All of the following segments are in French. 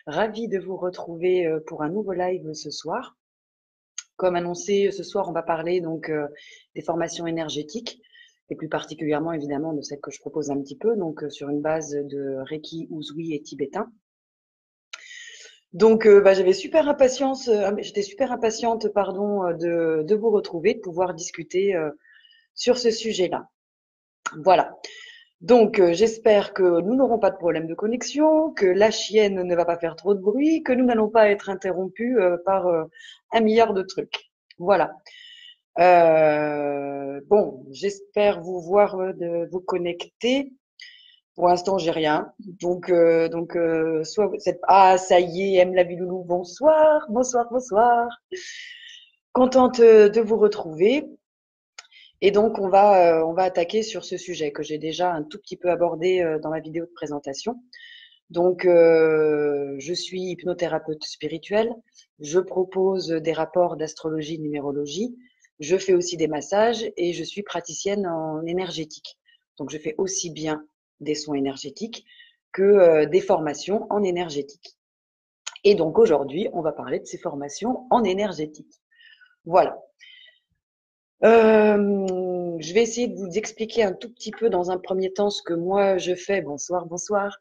Ravie de vous retrouver pour un nouveau live ce soir. Comme annoncé, ce soir, on va parler donc des formations énergétiques et plus particulièrement évidemment de celles que je propose un petit peu, donc sur une base de Reiki, Usui et tibétain. Donc, j'étais super impatiente, pardon, de vous retrouver, de pouvoir discuter sur ce sujet-là. Voilà. Donc, j'espère que nous n'aurons pas de problème de connexion, que la chienne ne va pas faire trop de bruit, que nous n'allons pas être interrompus par un milliard de trucs. Voilà. Bon, j'espère vous voir, de vous connecter. Pour l'instant, j'ai rien. Donc, soit vous êtes... Ah, ça y est, aime la vie loulou. Bonsoir, bonsoir, bonsoir. Contente de vous retrouver. Et donc, on va attaquer sur ce sujet que j'ai déjà un tout petit peu abordé dans ma vidéo de présentation. Donc, je suis hypnothérapeute spirituelle. Je propose des rapports d'astrologie, de numérologie. Je fais aussi des massages et je suis praticienne en énergétique. Donc, je fais aussi bien des soins énergétiques que des formations en énergétique. Et donc, aujourd'hui, on va parler de ces formations en énergétique. Voilà. Je vais essayer de vous expliquer un tout petit peu dans un premier temps ce que moi je fais. Bonsoir, bonsoir.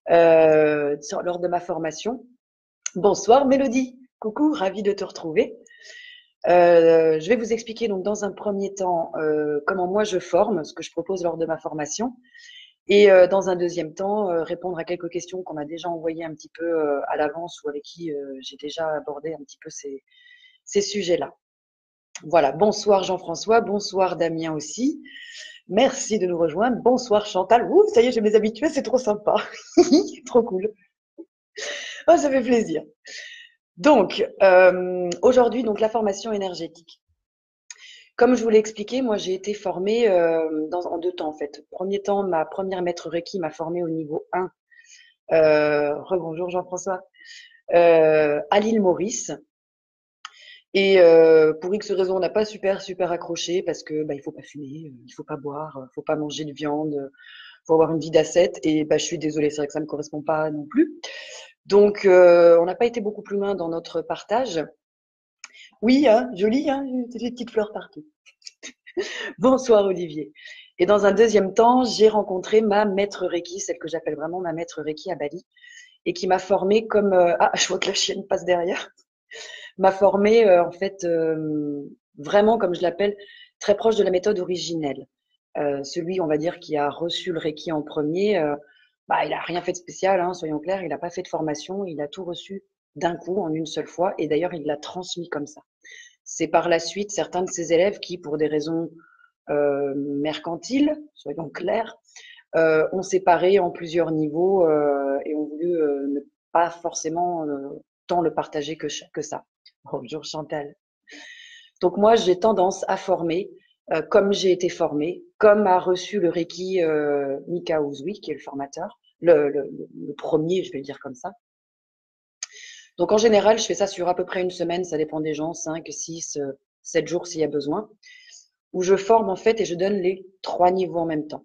Lors de ma formation. Bonsoir Mélodie. Coucou, ravie de te retrouver. Je vais vous expliquer donc dans un premier temps comment moi je forme, ce que je propose lors de ma formation. Et dans un deuxième temps, répondre à quelques questions qu'on m'a déjà envoyées un petit peu à l'avance ou avec qui j'ai déjà abordé un petit peu ces sujets-là. Voilà, bonsoir Jean-François, bonsoir Damien aussi. Merci de nous rejoindre. Bonsoir Chantal. Ouh, ça y est, j'ai mes habitués, c'est trop sympa. Trop cool. Oh, ça fait plaisir. Donc, aujourd'hui, donc la formation énergétique. Comme je vous l'ai expliqué, moi j'ai été formée en deux temps en fait. Premier temps, ma première maître Reiki m'a formée au niveau 1. Rebonjour Jean-François. À l'île Maurice. Et pour X raisons, on n'a pas super accroché parce que il faut pas fumer, il faut pas boire, faut pas manger de viande, faut avoir une vie d'ascète. Et je suis désolée, c'est vrai que ça me correspond pas non plus. Donc on n'a pas été beaucoup plus loin dans notre partage. Oui, hein, joli, hein, des petites fleurs partout. Bonsoir Olivier. Et dans un deuxième temps, j'ai rencontré ma maître Reiki, celle que j'appelle vraiment ma maître Reiki à Bali, et qui m'a formée comme ah, je vois que la chienne passe derrière. M'a formée en fait vraiment comme je l'appelle très proche de la méthode originelle. Celui, on va dire, qui a reçu le Reiki en premier, il a rien fait de spécial, hein, soyons clairs, il n'a pas fait de formation, il a tout reçu d'un coup en une seule fois et d'ailleurs il l'a transmis comme ça. C'est par la suite certains de ses élèves qui, pour des raisons mercantiles, soyons clairs, ont séparé en plusieurs niveaux et ont voulu ne pas forcément tant le partager que ça. Bonjour Chantal. Donc moi, j'ai tendance à former comme j'ai été formée, comme a reçu le Reiki Mika Uzui, qui est le formateur, le premier, je vais le dire comme ça. Donc en général, je fais ça sur à peu près une semaine, ça dépend des gens, 5, 6, 7 jours s'il y a besoin, où je forme en fait et je donne les 3 niveaux en même temps.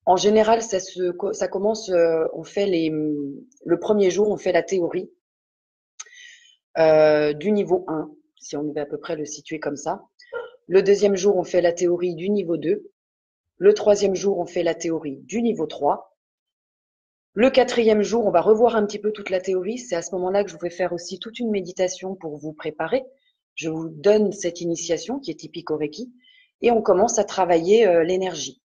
En général, ça commence, on fait le premier jour, on fait la théorie du niveau 1, si on devait à peu près le situer comme ça. Le deuxième jour, on fait la théorie du niveau 2. Le troisième jour, on fait la théorie du niveau 3. Le quatrième jour, on va revoir un petit peu toute la théorie. C'est à ce moment-là que je vous fais faire aussi toute une méditation pour vous préparer. Je vous donne cette initiation qui est typique au Reiki et on commence à travailler l'énergie.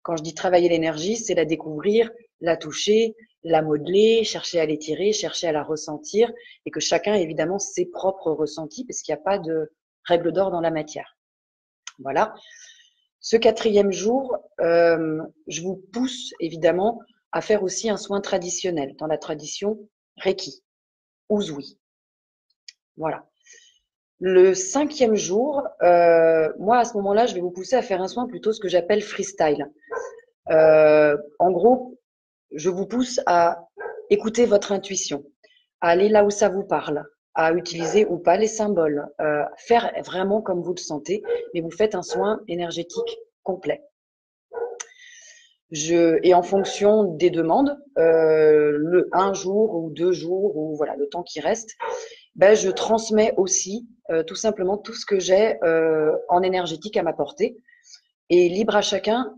Quand je dis travailler l'énergie, c'est la découvrir, la toucher, la modeler, chercher à l'étirer, chercher à la ressentir et que chacun ait évidemment ses propres ressentis parce qu'il n'y a pas de règle d'or dans la matière. Voilà. Ce quatrième jour, je vous pousse évidemment à faire aussi un soin traditionnel dans la tradition Reiki, Uzui. Voilà. Le cinquième jour, moi à ce moment-là, je vais vous pousser à faire un soin plutôt ce que j'appelle freestyle. En gros, je vous pousse à écouter votre intuition, à aller là où ça vous parle, à utiliser ou pas les symboles, faire vraiment comme vous le sentez, mais vous faites un soin énergétique complet. Et en fonction des demandes, un jour ou 2 jours, ou voilà, le temps qui reste, ben, je transmets aussi tout simplement tout ce que j'ai en énergétique à m'apporter, et libre à chacun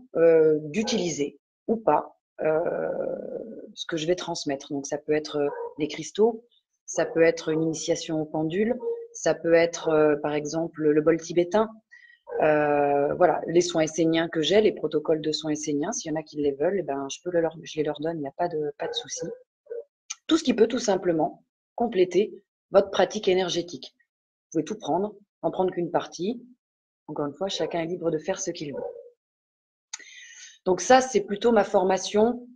d'utiliser ou pas ce que je vais transmettre. Donc ça peut être des cristaux, ça peut être une initiation au pendule, ça peut être par exemple le bol tibétain. Voilà, les soins esséniens que j'ai, les protocoles de soins esséniens, s'il y en a qui les veulent, eh ben, je les leur donne, il n'y a pas de souci. Tout ce qui peut tout simplement compléter votre pratique énergétique. Vous pouvez tout prendre, en prendre qu'une partie. Encore une fois, chacun est libre de faire ce qu'il veut. Donc ça, c'est plutôt ma formation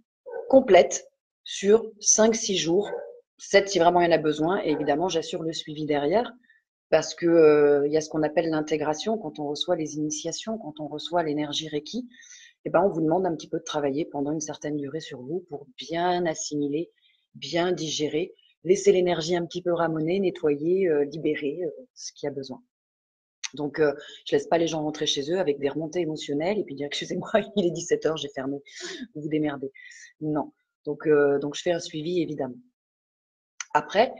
complète sur 5-6 jours, 7 si vraiment il y en a besoin, et évidemment, j'assure le suivi derrière, parce que il y a ce qu'on appelle l'intégration quand on reçoit les initiations, quand on reçoit l'énergie Reiki, et ben on vous demande un petit peu de travailler pendant une certaine durée sur vous pour bien assimiler, bien digérer, laisser l'énergie un petit peu ramoner, nettoyer, libérer ce qu'il y a besoin. Donc, je laisse pas les gens rentrer chez eux avec des remontées émotionnelles et puis dire excusez-moi, il est 17h, j'ai fermé, vous vous démerdez. Non. Donc je fais un suivi évidemment. Après,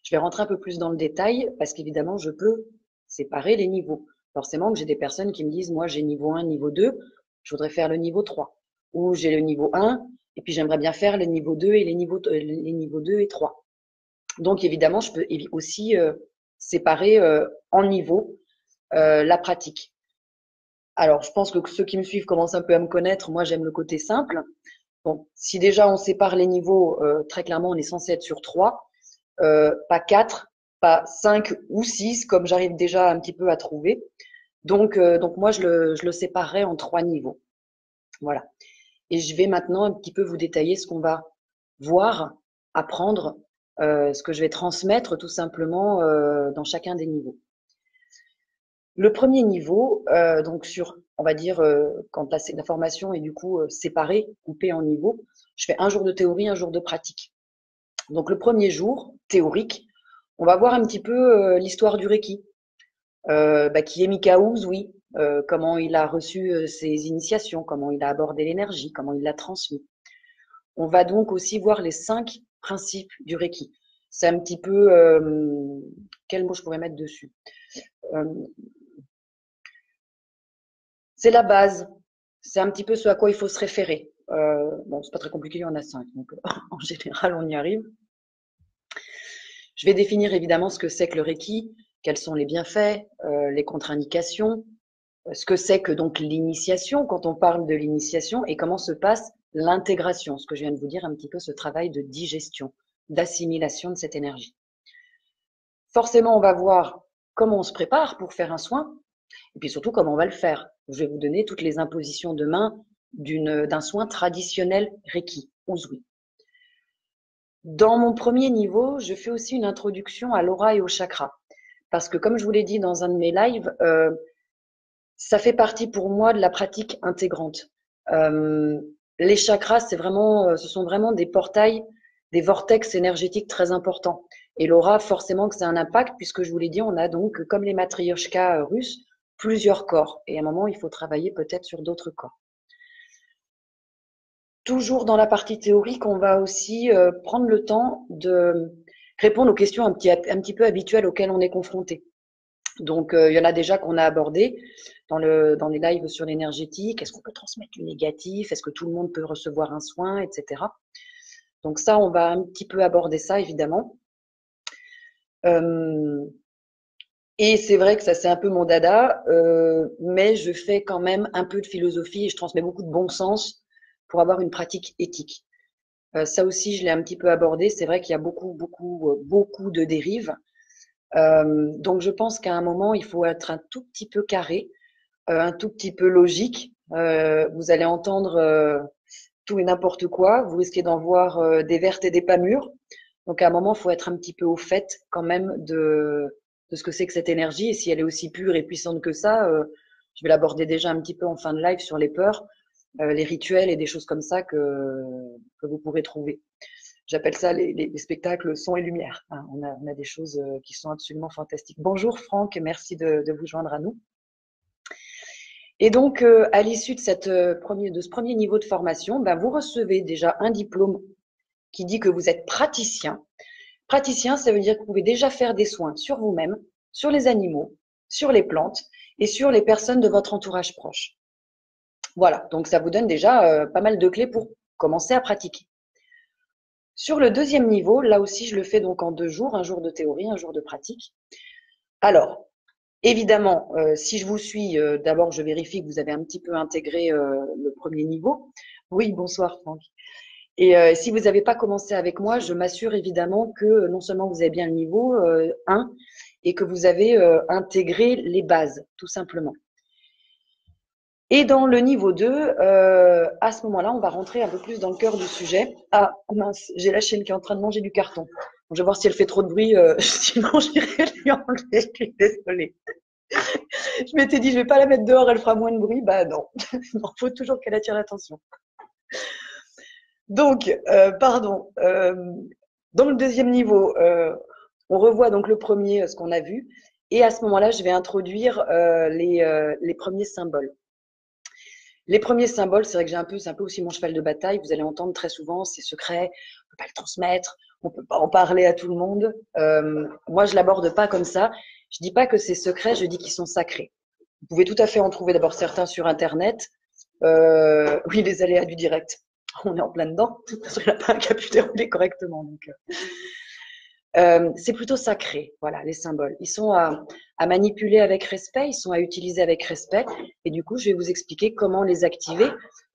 je vais rentrer un peu plus dans le détail parce qu'évidemment, je peux séparer les niveaux. Forcément que j'ai des personnes qui me disent moi j'ai niveau 1, niveau 2, je voudrais faire le niveau 3. Ou j'ai le niveau 1 et puis j'aimerais bien faire les niveaux 2 et les niveaux 2 et 3. Donc évidemment, je peux aussi séparer en niveaux la pratique. Alors, je pense que ceux qui me suivent commencent un peu à me connaître. Moi, j'aime le côté simple. Bon, si déjà on sépare les niveaux, très clairement, on est censé être sur 3, pas 4, pas 5 ou 6, comme j'arrive déjà un petit peu à trouver. Donc moi, je le séparerai en 3 niveaux. Voilà. Et je vais maintenant un petit peu vous détailler ce qu'on va voir, apprendre, ce que je vais transmettre tout simplement dans chacun des niveaux. Le premier niveau, donc sur, on va dire, quand la formation est du coup séparée, coupée en niveaux, je fais un jour de théorie, un jour de pratique. Donc le premier jour, théorique, on va voir un petit peu l'histoire du Reiki. Qui est Mikaouz, oui, comment il a reçu ses initiations, comment il a abordé l'énergie, comment il l'a transmis. On va donc aussi voir les 5 principes du Reiki. C'est un petit peu, quel mot je pourrais mettre dessus C'est la base. C'est un petit peu ce à quoi il faut se référer. Bon, c'est pas très compliqué, il y en a 5, donc en général, on y arrive. Je vais définir évidemment ce que c'est que le Reiki, quels sont les bienfaits, les contre-indications, ce que c'est que donc l'initiation, quand on parle de l'initiation, et comment se passe l'intégration, ce que je viens de vous dire, un petit peu ce travail de digestion, d'assimilation de cette énergie. Forcément, on va voir comment on se prépare pour faire un soin, et puis surtout comment on va le faire. Je vais vous donner toutes les impositions de main d'un soin traditionnel Reiki, Uzui. Dans mon premier niveau, je fais aussi une introduction à l'aura et au chakra. Parce que comme je vous l'ai dit dans un de mes lives, ça fait partie pour moi de la pratique intégrante. Les chakras, ce sont vraiment des portails, des vortex énergétiques très importants. Et l'aura, forcément que c'est un impact, puisque je vous l'ai dit, on a donc, comme les matrioshkas russes, plusieurs corps. Et à un moment, il faut travailler peut-être sur d'autres corps. Toujours dans la partie théorique, on va aussi prendre le temps de répondre aux questions un petit peu habituelles auxquelles on est confronté. Donc, il y en a déjà qu'on a abordé dans les lives sur l'énergétique. Est-ce qu'on peut transmettre du négatif? Est-ce que tout le monde peut recevoir un soin, etc. Donc ça, on va un petit peu aborder ça, évidemment. Et c'est vrai que ça, c'est un peu mon dada, mais je fais quand même un peu de philosophie et je transmets beaucoup de bon sens pour avoir une pratique éthique. Ça aussi, je l'ai un petit peu abordé. C'est vrai qu'il y a beaucoup de dérives. Donc, je pense qu'à un moment, il faut être un tout petit peu carré, un tout petit peu logique. Vous allez entendre tout et n'importe quoi. Vous risquez d'en voir des vertes et des pas mûres. Donc, à un moment, il faut être un petit peu au fait quand même de ce que c'est que cette énergie. Et si elle est aussi pure et puissante que ça, je vais l'aborder déjà un petit peu en fin de live sur les peurs, les rituels et des choses comme ça que vous pourrez trouver. J'appelle ça les spectacles son et lumière. Hein, on a des choses qui sont absolument fantastiques. Bonjour Franck, merci de vous joindre à nous. Et donc, à l'issue de, de ce premier niveau de formation, ben, vous recevez déjà un diplôme qui dit que vous êtes praticien. Praticien, ça veut dire que vous pouvez déjà faire des soins sur vous-même, sur les animaux, sur les plantes et sur les personnes de votre entourage proche. Voilà, donc ça vous donne déjà pas mal de clés pour commencer à pratiquer. Sur le deuxième niveau, là aussi, je le fais donc en 2 jours, un jour de théorie, un jour de pratique. Alors, évidemment, si je vous suis, d'abord, je vérifie que vous avez un petit peu intégré le premier niveau. Oui, bonsoir Franck. Et si vous n'avez pas commencé avec moi, je m'assure évidemment que non seulement vous avez bien le niveau 1 et que vous avez intégré les bases, tout simplement. Et dans le niveau 2, à ce moment-là, on va rentrer un peu plus dans le cœur du sujet. Ah mince, j'ai la chienne qui est en train de manger du carton. Donc, je vais voir si elle fait trop de bruit, sinon j'irai lui enlever, je suis désolée. Je m'étais dit, je vais pas la mettre dehors, elle fera moins de bruit. Bah non, il faut toujours qu'elle attire l'attention. Donc, pardon. Dans le deuxième niveau, on revoit donc le premier, ce qu'on a vu. Et à ce moment-là, je vais introduire les premiers symboles. Les premiers symboles, c'est vrai que c'est un peu aussi mon cheval de bataille. Vous allez entendre très souvent, c'est secret, on peut pas le transmettre, on peut pas en parler à tout le monde. Moi, je l'aborde pas comme ça. Je dis pas que c'est secret, je dis qu'ils sont sacrés. Vous pouvez tout à fait en trouver d'abord certains sur Internet. Oui, les aléas du direct. On est en plein dedans, parce qu'il n'a pas un qui a pu dérouler correctement. Donc, c'est plutôt sacré, voilà, les symboles. Ils sont à manipuler avec respect, ils sont à utiliser avec respect. Et du coup, je vais vous expliquer comment les activer,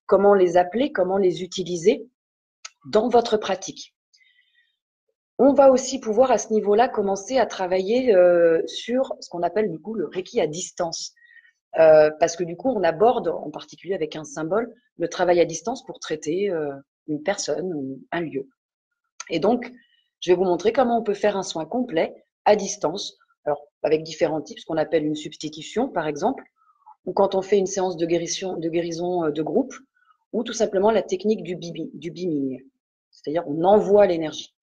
comment les appeler, comment les utiliser dans votre pratique. On va aussi pouvoir à ce niveau-là commencer à travailler sur ce qu'on appelle du coup le Reiki à distance. Parce que du coup, on aborde, en particulier avec un symbole, le travail à distance pour traiter une personne ou un lieu. Et donc, je vais vous montrer comment on peut faire un soin complet à distance, alors avec différents types, ce qu'on appelle une substitution, par exemple, ou quand on fait une séance de guérison de groupe, ou tout simplement la technique du beaming, c'est-à-dire on envoie l'énergie.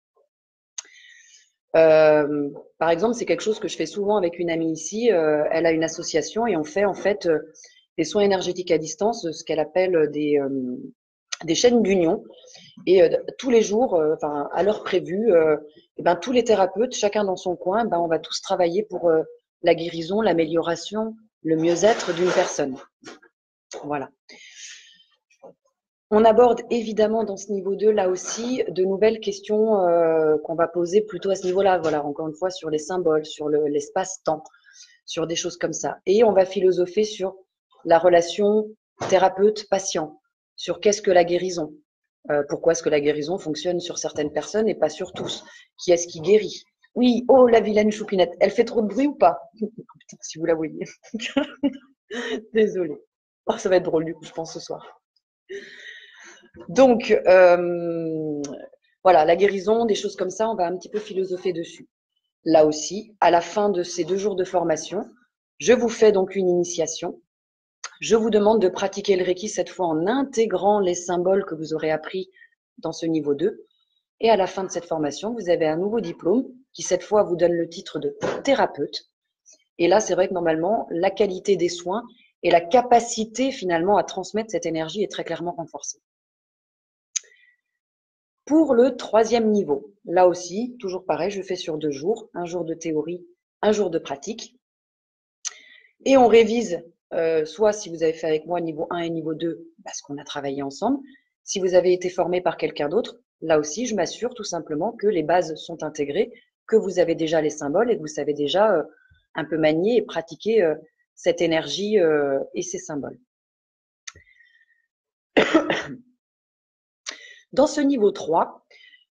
Par exemple, c'est quelque chose que je fais souvent avec une amie ici. Elle a une association et on fait en fait des soins énergétiques à distance, ce qu'elle appelle des chaînes d'union. Et tous les jours, enfin à l'heure prévue, et ben, tous les thérapeutes, chacun dans son coin, ben, on va tous travailler pour la guérison, l'amélioration, le mieux-être d'une personne. Voilà. On aborde évidemment dans ce niveau 2, là aussi, de nouvelles questions qu'on va poser plutôt à ce niveau-là. Voilà, encore une fois, sur les symboles, sur l'espace-temps, sur des choses comme ça. Et on va philosopher sur la relation thérapeute-patient, sur qu'est-ce que la guérison, pourquoi est-ce que la guérison fonctionne sur certaines personnes et pas sur tous, qui est-ce qui guérit. Oui, oh la vilaine choupinette, elle fait trop de bruit ou pas? Putain, si vous la voyez. Désolée. Oh, ça va être drôle du coup, je pense, ce soir. Donc, voilà, la guérison, des choses comme ça, on va un petit peu philosopher dessus. Là aussi, à la fin de ces 2 jours de formation, je vous fais donc une initiation. Je vous demande de pratiquer le Reiki cette fois en intégrant les symboles que vous aurez appris dans ce niveau 2. Et à la fin de cette formation, vous avez un nouveau diplôme qui cette fois vous donne le titre de thérapeute. Et là, c'est vrai que normalement, la qualité des soins et la capacité finalement à transmettre cette énergie est très clairement renforcée. Pour le 3e niveau, là aussi, toujours pareil, je fais sur 2 jours, un jour de théorie, un jour de pratique. Et on révise, soit si vous avez fait avec moi niveau 1 et niveau 2, parce qu'on a travaillé ensemble. Si vous avez été formé par quelqu'un d'autre, là aussi, je m'assure tout simplement que les bases sont intégrées, que vous avez déjà les symboles et que vous savez déjà un peu manier et pratiquer cette énergie et ces symboles. Dans ce niveau 3,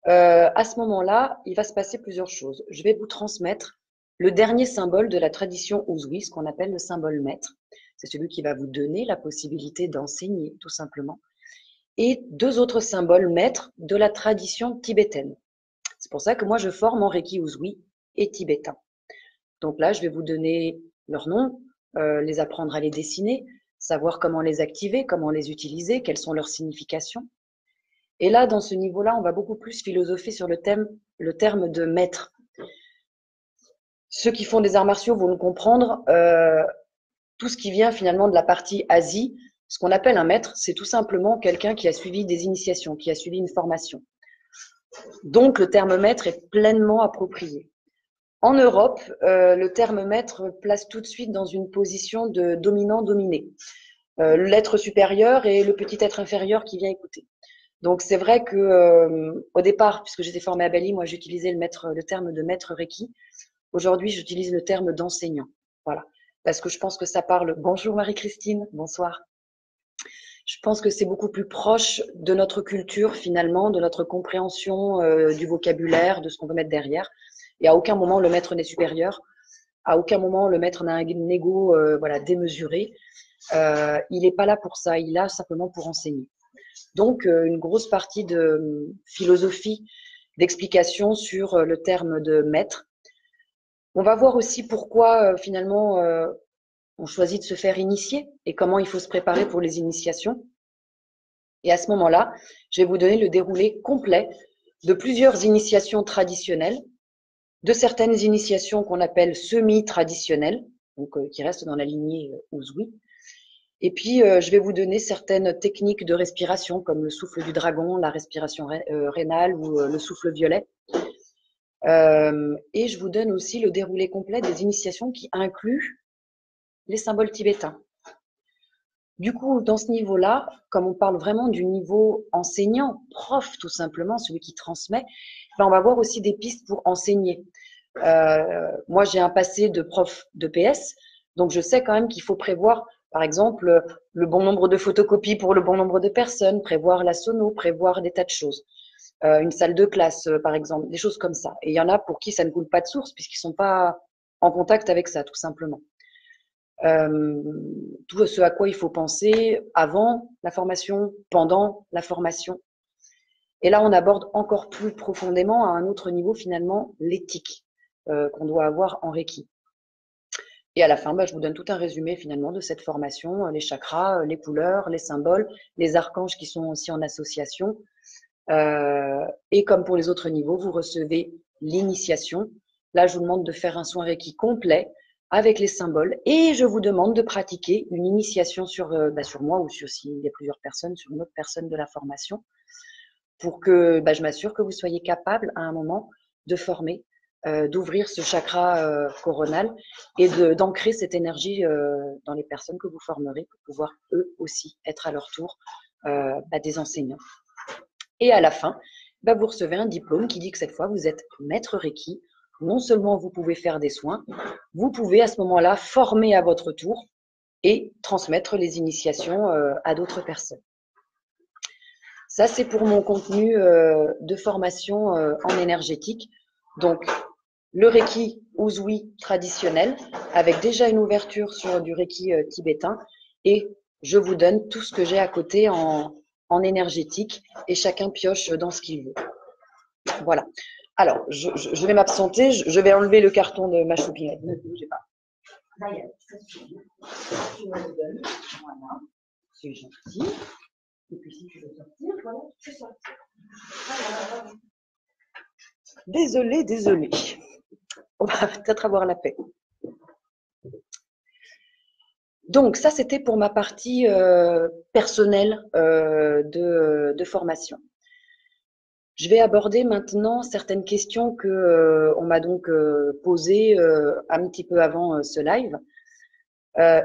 à ce moment-là, il va se passer plusieurs choses. Je vais vous transmettre le dernier symbole de la tradition Usui, ce qu'on appelle le symbole maître. C'est celui qui va vous donner la possibilité d'enseigner, tout simplement. Et 2 autres symboles maîtres de la tradition tibétaine. C'est pour ça que moi, je forme en Reiki Usui et tibétain. Donc là, je vais vous donner leurs noms, les apprendre à les dessiner, savoir comment les activer, comment les utiliser, quelles sont leurs significations. Et là, dans ce niveau-là, on va beaucoup plus philosopher sur le terme de maître. Ceux qui font des arts martiaux vont le comprendre. tout ce qui vient finalement de la partie Asie, ce qu'on appelle un maître, c'est tout simplement quelqu'un qui a suivi des initiations, qui a suivi une formation. Donc, le terme maître est pleinement approprié. En Europe, le terme maître place tout de suite dans une position de dominant-dominé. L'être supérieur et le petit être inférieur qui vient écouter. Donc, c'est vrai que au départ, puisque j'étais formée à Bali, moi, j'utilisais le terme de maître Reiki. Aujourd'hui, j'utilise le terme d'enseignant. Voilà. Parce que je pense que ça parle… Bonjour Marie-Christine, bonsoir. Je pense que c'est beaucoup plus proche de notre culture finalement, de notre compréhension du vocabulaire, de ce qu'on veut mettre derrière. Et à aucun moment le maître n'est supérieur. À aucun moment le maître n'a un ego voilà, démesuré. Il n'est pas là pour ça, il est là simplement pour enseigner. Donc une grosse partie de philosophie, d'explication sur le terme de maître. On va voir aussi pourquoi finalement on choisit de se faire initier et comment il faut se préparer pour les initiations. Et à ce moment-là, je vais vous donner le déroulé complet de plusieurs initiations traditionnelles, de certaines initiations qu'on appelle semi-traditionnelles, donc qui restent dans la lignée Usui. Et puis, je vais vous donner certaines techniques de respiration, comme le souffle du dragon, la respiration rénale ou le souffle violet. Et je vous donne aussi le déroulé complet des initiations qui incluent les symboles tibétains. Du coup, dans ce niveau-là, comme on parle vraiment du niveau enseignant, prof tout simplement, celui qui transmet, ben on va voir aussi des pistes pour enseigner. Moi, j'ai un passé de prof de PS, donc je sais quand même qu'il faut prévoir, par exemple, le bon nombre de photocopies pour le bon nombre de personnes, prévoir la sono, prévoir des tas de choses. Une salle de classe, par exemple, des choses comme ça. Et il y en a pour qui ça ne coule pas de source, puisqu'ils ne sont pas en contact avec ça, tout simplement. Tout ce à quoi il faut penser avant la formation, pendant la formation. Et là, on aborde encore plus profondément, à un autre niveau, finalement, l'éthique qu'on doit avoir en Reiki. Et à la fin, je vous donne tout un résumé, finalement, de cette formation, les chakras, les couleurs, les symboles, les archanges qui sont aussi en association. Et comme pour les autres niveaux, vous recevez l'initiation. Là, je vous demande de faire un soin Reiki complet avec les symboles et je vous demande de pratiquer une initiation sur moi ou sur, s'il y a plusieurs personnes, sur une autre personne de la formation pour que je m'assure que vous soyez capable à un moment de former, d'ouvrir ce chakra coronal et d'ancrer cette énergie dans les personnes que vous formerez pour pouvoir eux aussi être à leur tour des enseignants. Et à la fin, vous recevez un diplôme qui dit que cette fois, vous êtes maître Reiki. Non seulement vous pouvez faire des soins, vous pouvez à ce moment-là former à votre tour et transmettre les initiations à d'autres personnes. Ça, c'est pour mon contenu de formation en énergétique. Donc, le Reiki Usui traditionnel, avec déjà une ouverture sur du Reiki tibétain. Et je vous donne tout ce que j'ai à côté en énergétique et chacun pioche dans ce qu'il veut. Voilà. Alors, je vais m'absenter, je vais enlever le carton de ma choupinette. Ne bougez pas. Là, il y a voilà. C'est gentil. Et puis, si tu veux sortir, voilà, tu peux sortir. Voilà. Désolée. On va peut-être avoir la paix. Donc, ça, c'était pour ma partie personnelle de formation. Je vais aborder maintenant certaines questions que on m'a donc posées un petit peu avant ce live.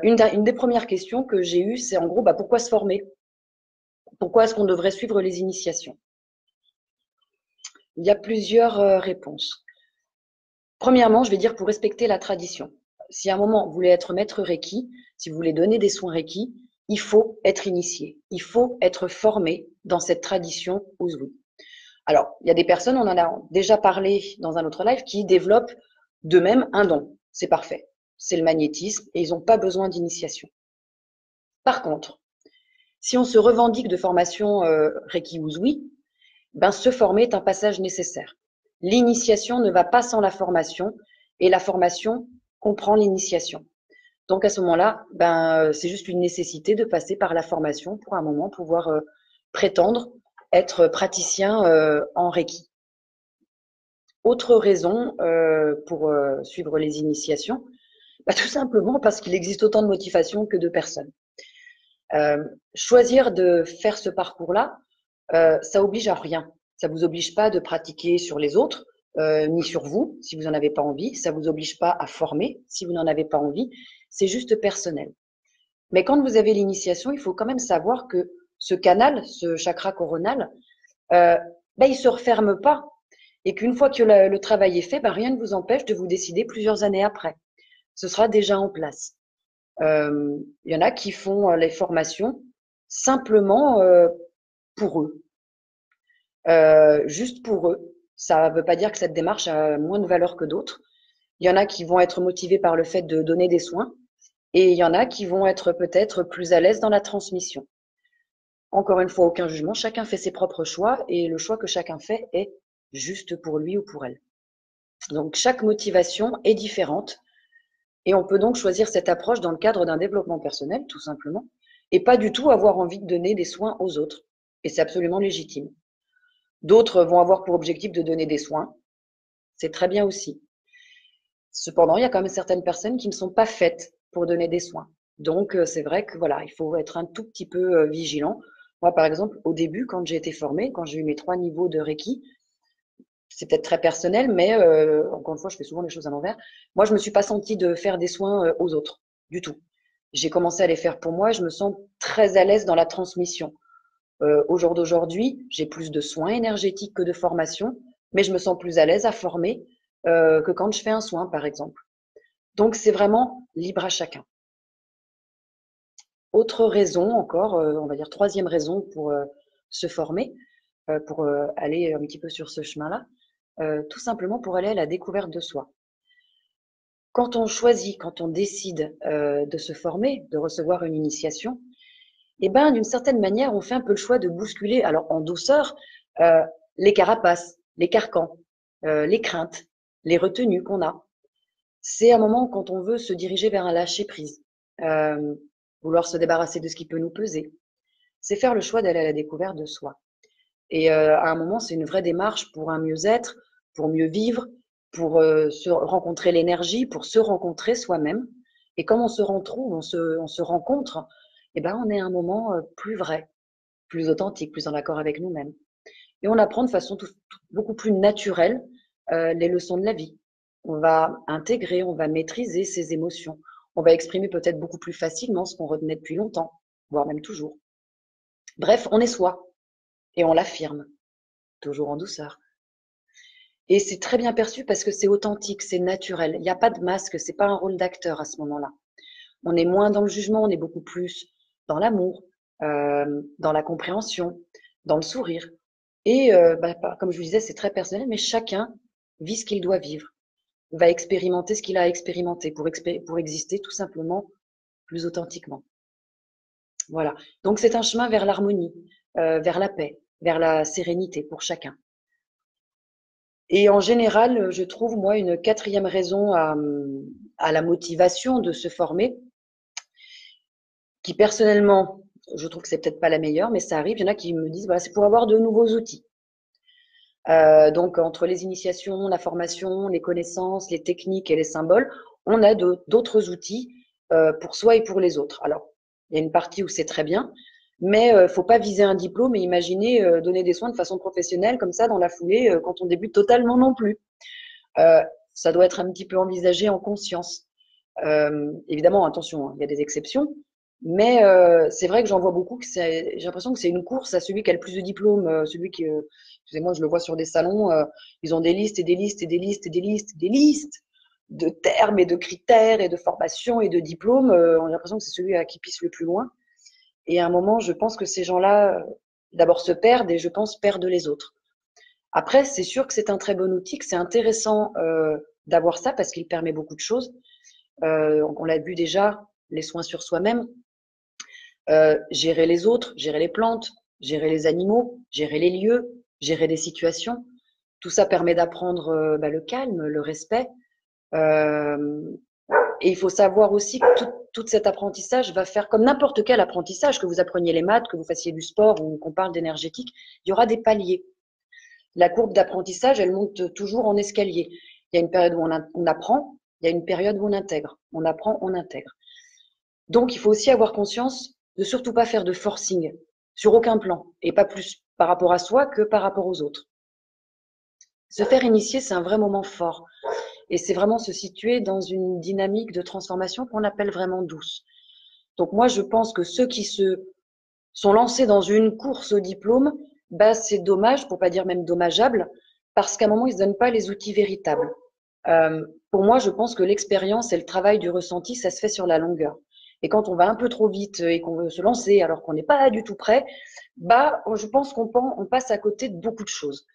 Une des premières questions que j'ai eues, c'est en gros, pourquoi se former? Pourquoi est-ce qu'on devrait suivre les initiations? Il y a plusieurs réponses. Premièrement, je vais dire pour respecter la tradition. Si à un moment, vous voulez être maître Reiki, si vous voulez donner des soins Reiki, il faut être initié. Il faut être formé dans cette tradition Usui. Alors, il y a des personnes, on en a déjà parlé dans un autre live, qui développent d'eux-mêmes un don. C'est parfait. C'est le magnétisme et ils n'ont pas besoin d'initiation. Par contre, si on se revendique de formation Reiki Usui, se former est un passage nécessaire. L'initiation ne va pas sans la formation et la formation comprend l'initiation. Donc à ce moment-là, c'est juste une nécessité de passer par la formation pour un moment pouvoir prétendre être praticien en Reiki. Autre raison pour suivre les initiations, Bah, tout simplement parce qu'il existe autant de motivations que de personnes. Choisir de faire ce parcours-là, ça oblige à rien. Ça vous oblige pas de pratiquer sur les autres, ni sur vous, si vous n'en avez pas envie. Ça vous oblige pas à former, si vous n'en avez pas envie. C'est juste personnel. Mais quand vous avez l'initiation, il faut quand même savoir que ce canal, ce chakra coronal, ben, il se referme pas. Et qu'une fois que le travail est fait, ben, rien ne vous empêche de vous décider plusieurs années après. Ce sera déjà en place. Il y en a qui font les formations simplement pour eux, juste pour eux. Ça ne veut pas dire que cette démarche a moins de valeur que d'autres. Il y en a qui vont être motivés par le fait de donner des soins et il y en a qui vont être peut-être plus à l'aise dans la transmission. Encore une fois, aucun jugement, chacun fait ses propres choix et le choix que chacun fait est juste pour lui ou pour elle. Donc chaque motivation est différente et on peut donc choisir cette approche dans le cadre d'un développement personnel, tout simplement, et pas du tout avoir envie de donner des soins aux autres. Et c'est absolument légitime. D'autres vont avoir pour objectif de donner des soins. C'est très bien aussi. Cependant, il y a quand même certaines personnes qui ne sont pas faites pour donner des soins. Donc, c'est vrai que voilà, il faut être un tout petit peu vigilant. Moi, par exemple, au début, quand j'ai été formée, quand j'ai eu mes 3 niveaux de Reiki, c'est peut-être très personnel, mais encore une fois, je fais souvent les choses à l'envers. Moi, je me suis pas sentie de faire des soins aux autres, du tout. J'ai commencé à les faire pour moi. Je me sens très à l'aise dans la transmission. Au jour d'aujourd'hui, j'ai plus de soins énergétiques que de formation, mais je me sens plus à l'aise à former que quand je fais un soin, par exemple. Donc, c'est vraiment libre à chacun. Autre raison encore, on va dire troisième raison pour se former, pour aller un petit peu sur ce chemin-là, tout simplement pour aller à la découverte de soi. Quand on choisit, quand on décide de se former, de recevoir une initiation, eh ben, d'une certaine manière, on fait un peu le choix de bousculer, alors en douceur, euh, les carapaces, les carcans, les craintes, les retenues qu'on a. C'est un moment quand on veut se diriger vers un lâcher-prise, euh, vouloir se débarrasser de ce qui peut nous peser. C'est faire le choix d'aller à la découverte de soi. Et à un moment, c'est une vraie démarche pour un mieux-être, pour mieux vivre, pour se rencontrer l'énergie, pour se rencontrer soi-même. Et comme on se retrouve, on se rencontre, eh ben, on est à un moment plus vrai, plus authentique, plus en accord avec nous-mêmes. Et on apprend de façon beaucoup plus naturelle les leçons de la vie. On va intégrer, on va maîtriser ses émotions. On va exprimer peut-être beaucoup plus facilement ce qu'on retenait depuis longtemps, voire même toujours. Bref, on est soi et on l'affirme, toujours en douceur. Et c'est très bien perçu parce que c'est authentique, c'est naturel. Il n'y a pas de masque, c'est pas un rôle d'acteur à ce moment-là. On est moins dans le jugement, on est beaucoup plus dans l'amour, dans la compréhension, dans le sourire. Et comme je vous disais, c'est très personnel, mais chacun vit ce qu'il doit vivre, va expérimenter ce qu'il a à expérimenter pour exister tout simplement plus authentiquement. Voilà. Donc c'est un chemin vers l'harmonie, vers la paix, vers la sérénité pour chacun. Et en général, je trouve, moi, une quatrième raison à la motivation de se former, qui personnellement, je trouve que c'est peut-être pas la meilleure, mais ça arrive. Il y en a qui me disent, voilà, c'est pour avoir de nouveaux outils. Donc, entre les initiations, la formation, les connaissances, les techniques et les symboles, on a d'autres outils pour soi et pour les autres. Alors, il y a une partie où c'est très bien, mais faut pas viser un diplôme et imaginer donner des soins de façon professionnelle comme ça dans la foulée quand on débute totalement non plus. Ça doit être un petit peu envisagé en conscience. Évidemment, attention, hein, il y a des exceptions, mais c'est vrai que j'en vois beaucoup que j'ai l'impression que c'est une course à celui qui a le plus de diplômes, celui qui, excusez-moi, je le vois sur des salons, ils ont des listes et des listes et des listes et des listes et des listes de termes et de critères et de formations et de diplômes. On a l'impression que c'est celui à qui pisse le plus loin. Et à un moment, je pense que ces gens-là, d'abord se perdent et je pense perdent les autres. Après, c'est sûr que c'est un très bon outil, que c'est intéressant d'avoir ça parce qu'il permet beaucoup de choses. On l'a vu déjà, les soins sur soi-même, gérer les autres, gérer les plantes, gérer les animaux, gérer les lieux, gérer des situations. Tout ça permet d'apprendre le calme, le respect. Euh, et il faut savoir aussi que tout cet apprentissage va faire comme n'importe quel apprentissage, que vous appreniez les maths, que vous fassiez du sport ou qu'on parle d'énergétique, il y aura des paliers. La courbe d'apprentissage, elle monte toujours en escalier. Il y a une période où on apprend, Il y a une période où on intègre, on apprend, on intègre. Donc, il faut aussi avoir conscience de surtout pas faire de forcing sur aucun plan, et pas plus par rapport à soi que par rapport aux autres. Se faire initier, c'est un vrai moment fort. Et c'est vraiment se situer dans une dynamique de transformation qu'on appelle vraiment douce. Donc moi, je pense que ceux qui se sont lancés dans une course au diplôme, bah, c'est dommage, pour pas dire même dommageable, parce qu'à un moment, ils ne se donnent pas les outils véritables. Pour moi, je pense que l'expérience et le travail du ressenti, ça se fait sur la longueur. Et quand on va un peu trop vite et qu'on veut se lancer alors qu'on n'est pas du tout prêt, bah, je pense qu'on passe à côté de beaucoup de choses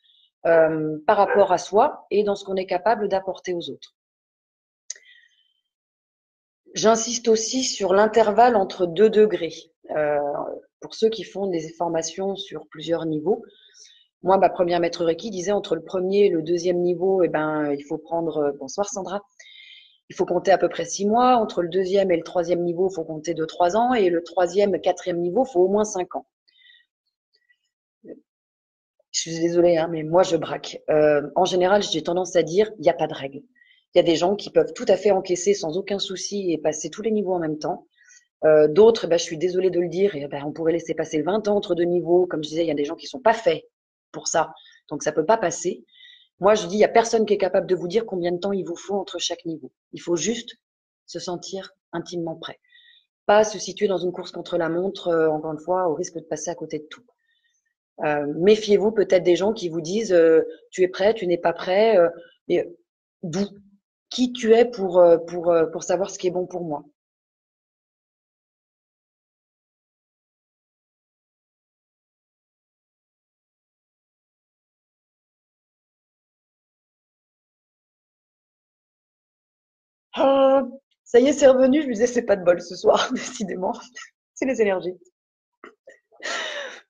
par rapport à soi et dans ce qu'on est capable d'apporter aux autres. J'insiste aussi sur l'intervalle entre 2 degrés. Pour ceux qui font des formations sur plusieurs niveaux, moi, ma première maître Reiki disait entre le premier et le deuxième niveau, eh ben, il faut prendre, bonsoir Sandra, il faut compter à peu près 6 mois. Entre le deuxième et le troisième niveau, il faut compter 2-3 ans. Et le troisième, quatrième niveau, il faut au moins 5 ans. Je suis désolée, hein, mais moi, je braque. En général, j'ai tendance à dire, il n'y a pas de règle. Il y a des gens qui peuvent tout à fait encaisser sans aucun souci et passer tous les niveaux en même temps. D'autres, je suis désolée de le dire, et, on pourrait laisser passer 20 ans entre deux niveaux. Comme je disais, il y a des gens qui sont pas faits pour ça. Donc, ça peut pas passer. Moi, je dis, il y a personne qui est capable de vous dire combien de temps il vous faut entre chaque niveau. Il faut juste se sentir intimement prêt. Pas se situer dans une course contre la montre, encore une fois, au risque de passer à côté de tout. Méfiez-vous peut-être des gens qui vous disent tu es prêt, tu n'es pas prêt, mais d'où qui tu es pour savoir ce qui est bon pour moi. Ah, ça y est, c'est revenu. Je me disais, c'est pas de bol ce soir, décidément. C'est les énergies.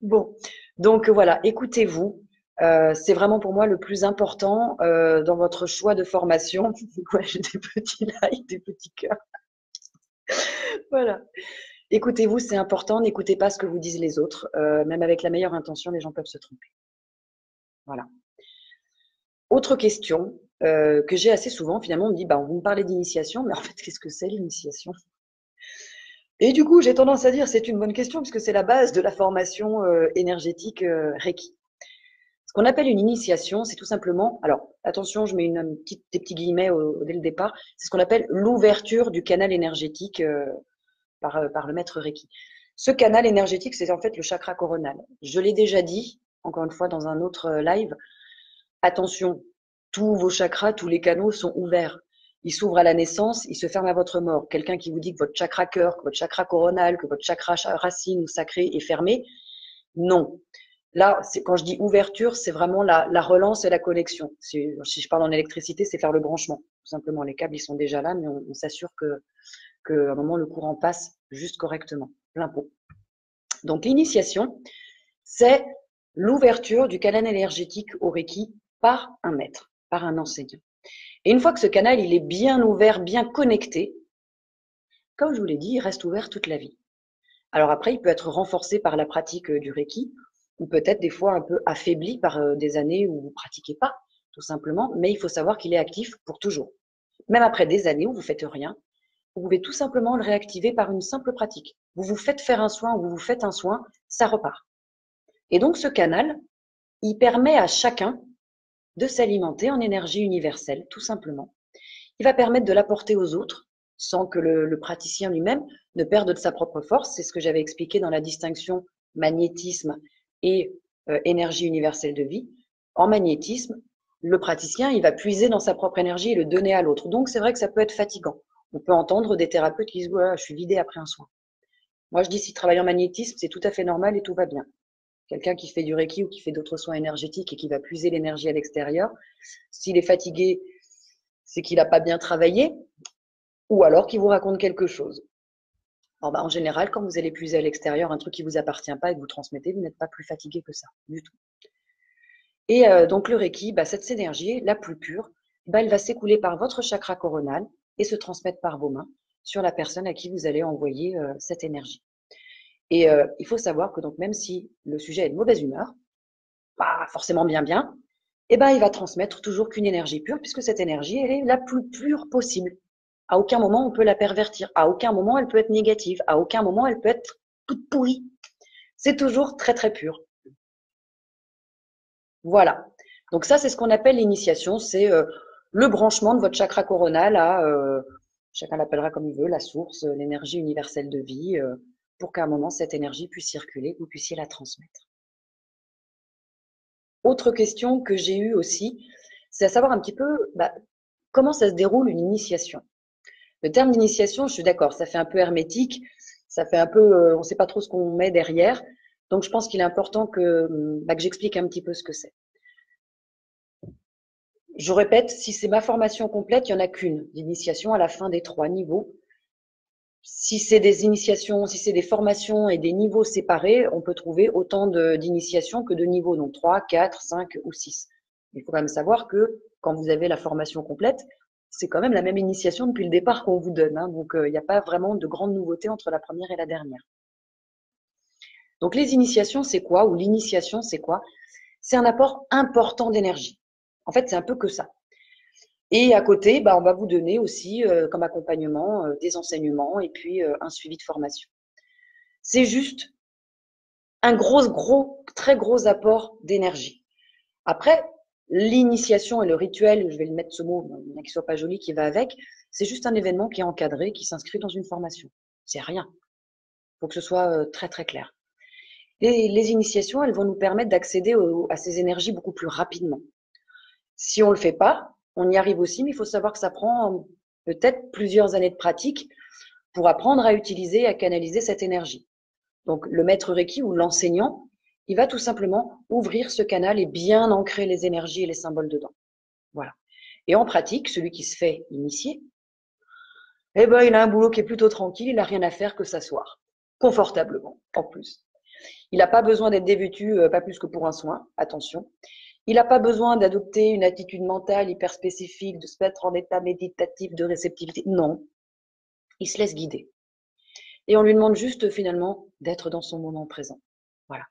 Bon, donc voilà, écoutez-vous. C'est vraiment pour moi le plus important dans votre choix de formation. Ouais, j'ai des petits likes, des petits cœurs. Voilà. Écoutez-vous, c'est important. N'écoutez pas ce que vous disent les autres. Même avec la meilleure intention, les gens peuvent se tromper. Voilà. Autre question que j'ai assez souvent, finalement, on me dit, vous me parlez d'initiation, mais en fait, qu'est-ce que c'est l'initiation? Et du coup, j'ai tendance à dire, c'est une bonne question, puisque c'est la base de la formation énergétique Reiki. Ce qu'on appelle une initiation, c'est tout simplement, alors attention, je mets des petits guillemets dès le départ, c'est ce qu'on appelle l'ouverture du canal énergétique par le maître Reiki. Ce canal énergétique, c'est en fait le chakra coronal. Je l'ai déjà dit, encore une fois, dans un autre live. Attention, tous vos chakras, tous les canaux sont ouverts. Ils s'ouvrent à la naissance, ils se ferment à votre mort. Quelqu'un qui vous dit que votre chakra cœur, que votre chakra coronal, que votre chakra racine ou sacré est fermé, non. Là, quand je dis ouverture, c'est vraiment la relance et la connexion. Si je parle en électricité, c'est faire le branchement. Tout simplement, les câbles, ils sont déjà là, mais on s'assure qu'à un moment, le courant passe juste correctement, plein pot. Donc, l'initiation, c'est l'ouverture du canal énergétique au Reiki par un maître, par un enseignant. Et une fois que ce canal il est bien ouvert, bien connecté, comme je vous l'ai dit, il reste ouvert toute la vie. Alors après, il peut être renforcé par la pratique du Reiki, ou peut-être des fois un peu affaibli par des années où vous ne pratiquez pas, tout simplement, mais il faut savoir qu'il est actif pour toujours. Même après des années où vous ne faites rien, vous pouvez tout simplement le réactiver par une simple pratique. Vous vous faites faire un soin ou vous vous faites un soin, ça repart. Et donc ce canal, il permet à chacun de s'alimenter en énergie universelle, tout simplement. Il va permettre de l'apporter aux autres sans que le praticien lui-même ne perde de sa propre force. C'est ce que j'avais expliqué dans la distinction magnétisme et énergie universelle de vie. En magnétisme, le praticien, il va puiser dans sa propre énergie et le donner à l'autre. Donc, c'est vrai que ça peut être fatigant. On peut entendre des thérapeutes qui disent ouais, je suis vidé après un soin. Moi, je dis s'il travaille en magnétisme, c'est tout à fait normal et tout va bien. Quelqu'un qui fait du Reiki ou qui fait d'autres soins énergétiques et qui va puiser l'énergie à l'extérieur, s'il est fatigué, c'est qu'il n'a pas bien travaillé ou alors qu'il vous raconte quelque chose. Alors, en général, quand vous allez puiser à l'extérieur un truc qui ne vous appartient pas et que vous transmettez, vous n'êtes pas plus fatigué que ça, du tout. Et donc le Reiki, cette énergie, la plus pure, elle va s'écouler par votre chakra coronal et se transmettre par vos mains sur la personne à qui vous allez envoyer cette énergie. Et il faut savoir que donc même si le sujet est de mauvaise humeur, pas forcément bien, il va transmettre toujours qu'une énergie pure, puisque cette énergie, elle est la plus pure possible. À aucun moment on peut la pervertir. À aucun moment elle peut être négative. À aucun moment elle peut être toute pourrie. C'est toujours très très pur. Voilà. Donc ça, c'est ce qu'on appelle l'initiation. C'est le branchement de votre chakra coronal à, chacun l'appellera comme il veut, la source, l'énergie universelle de vie, pour qu'à un moment, cette énergie puisse circuler, que vous puissiez la transmettre. Autre question que j'ai eue aussi, c'est à savoir un petit peu comment ça se déroule une initiation. Le terme d'initiation, je suis d'accord, ça fait un peu hermétique, ça fait un peu, on ne sait pas trop ce qu'on met derrière. Donc je pense qu'il est important que j'explique un petit peu ce que c'est. Je répète, si c'est ma formation complète, il n'y en a qu'une d'initiation à la fin des 3 niveaux. Si c'est des initiations, si c'est des formations et des niveaux séparés, on peut trouver autant d'initiations que de niveaux, donc 3, 4, 5 ou 6. Il faut quand même savoir que quand vous avez la formation complète, c'est quand même la même initiation depuis le départ qu'on vous donne. Donc, il n'y a pas vraiment de grande nouveauté entre la première et la dernière. Donc, les initiations, c'est quoi? Ou l'initiation, c'est quoi? C'est un apport important d'énergie. En fait, c'est un peu que ça. Et à côté, on va vous donner aussi comme accompagnement des enseignements et puis un suivi de formation. C'est juste un très gros apport d'énergie. Après, l'initiation et le rituel, je vais le mettre ce mot, bien qu'il soit pas joli, qui va avec, c'est juste un événement qui est encadré, qui s'inscrit dans une formation. C'est rien. Il faut que ce soit très très clair. Les initiations, elles vont nous permettre d'accéder à ces énergies beaucoup plus rapidement. Si on le fait pas, on y arrive aussi, mais il faut savoir que ça prend peut-être plusieurs années de pratique pour apprendre à utiliser et à canaliser cette énergie. Donc, le maître Reiki ou l'enseignant, il va tout simplement ouvrir ce canal et bien ancrer les énergies et les symboles dedans. Voilà. Et en pratique, celui qui se fait initier, il a un boulot qui est plutôt tranquille, il n'a rien à faire que s'asseoir, confortablement, en plus. Il n'a pas besoin d'être dévêtu, pas plus que pour un soin, attention. Il n'a pas besoin d'adopter une attitude mentale hyper spécifique, de se mettre en état méditatif, de réceptivité. Non, il se laisse guider. Et on lui demande juste finalement d'être dans son moment présent. Voilà.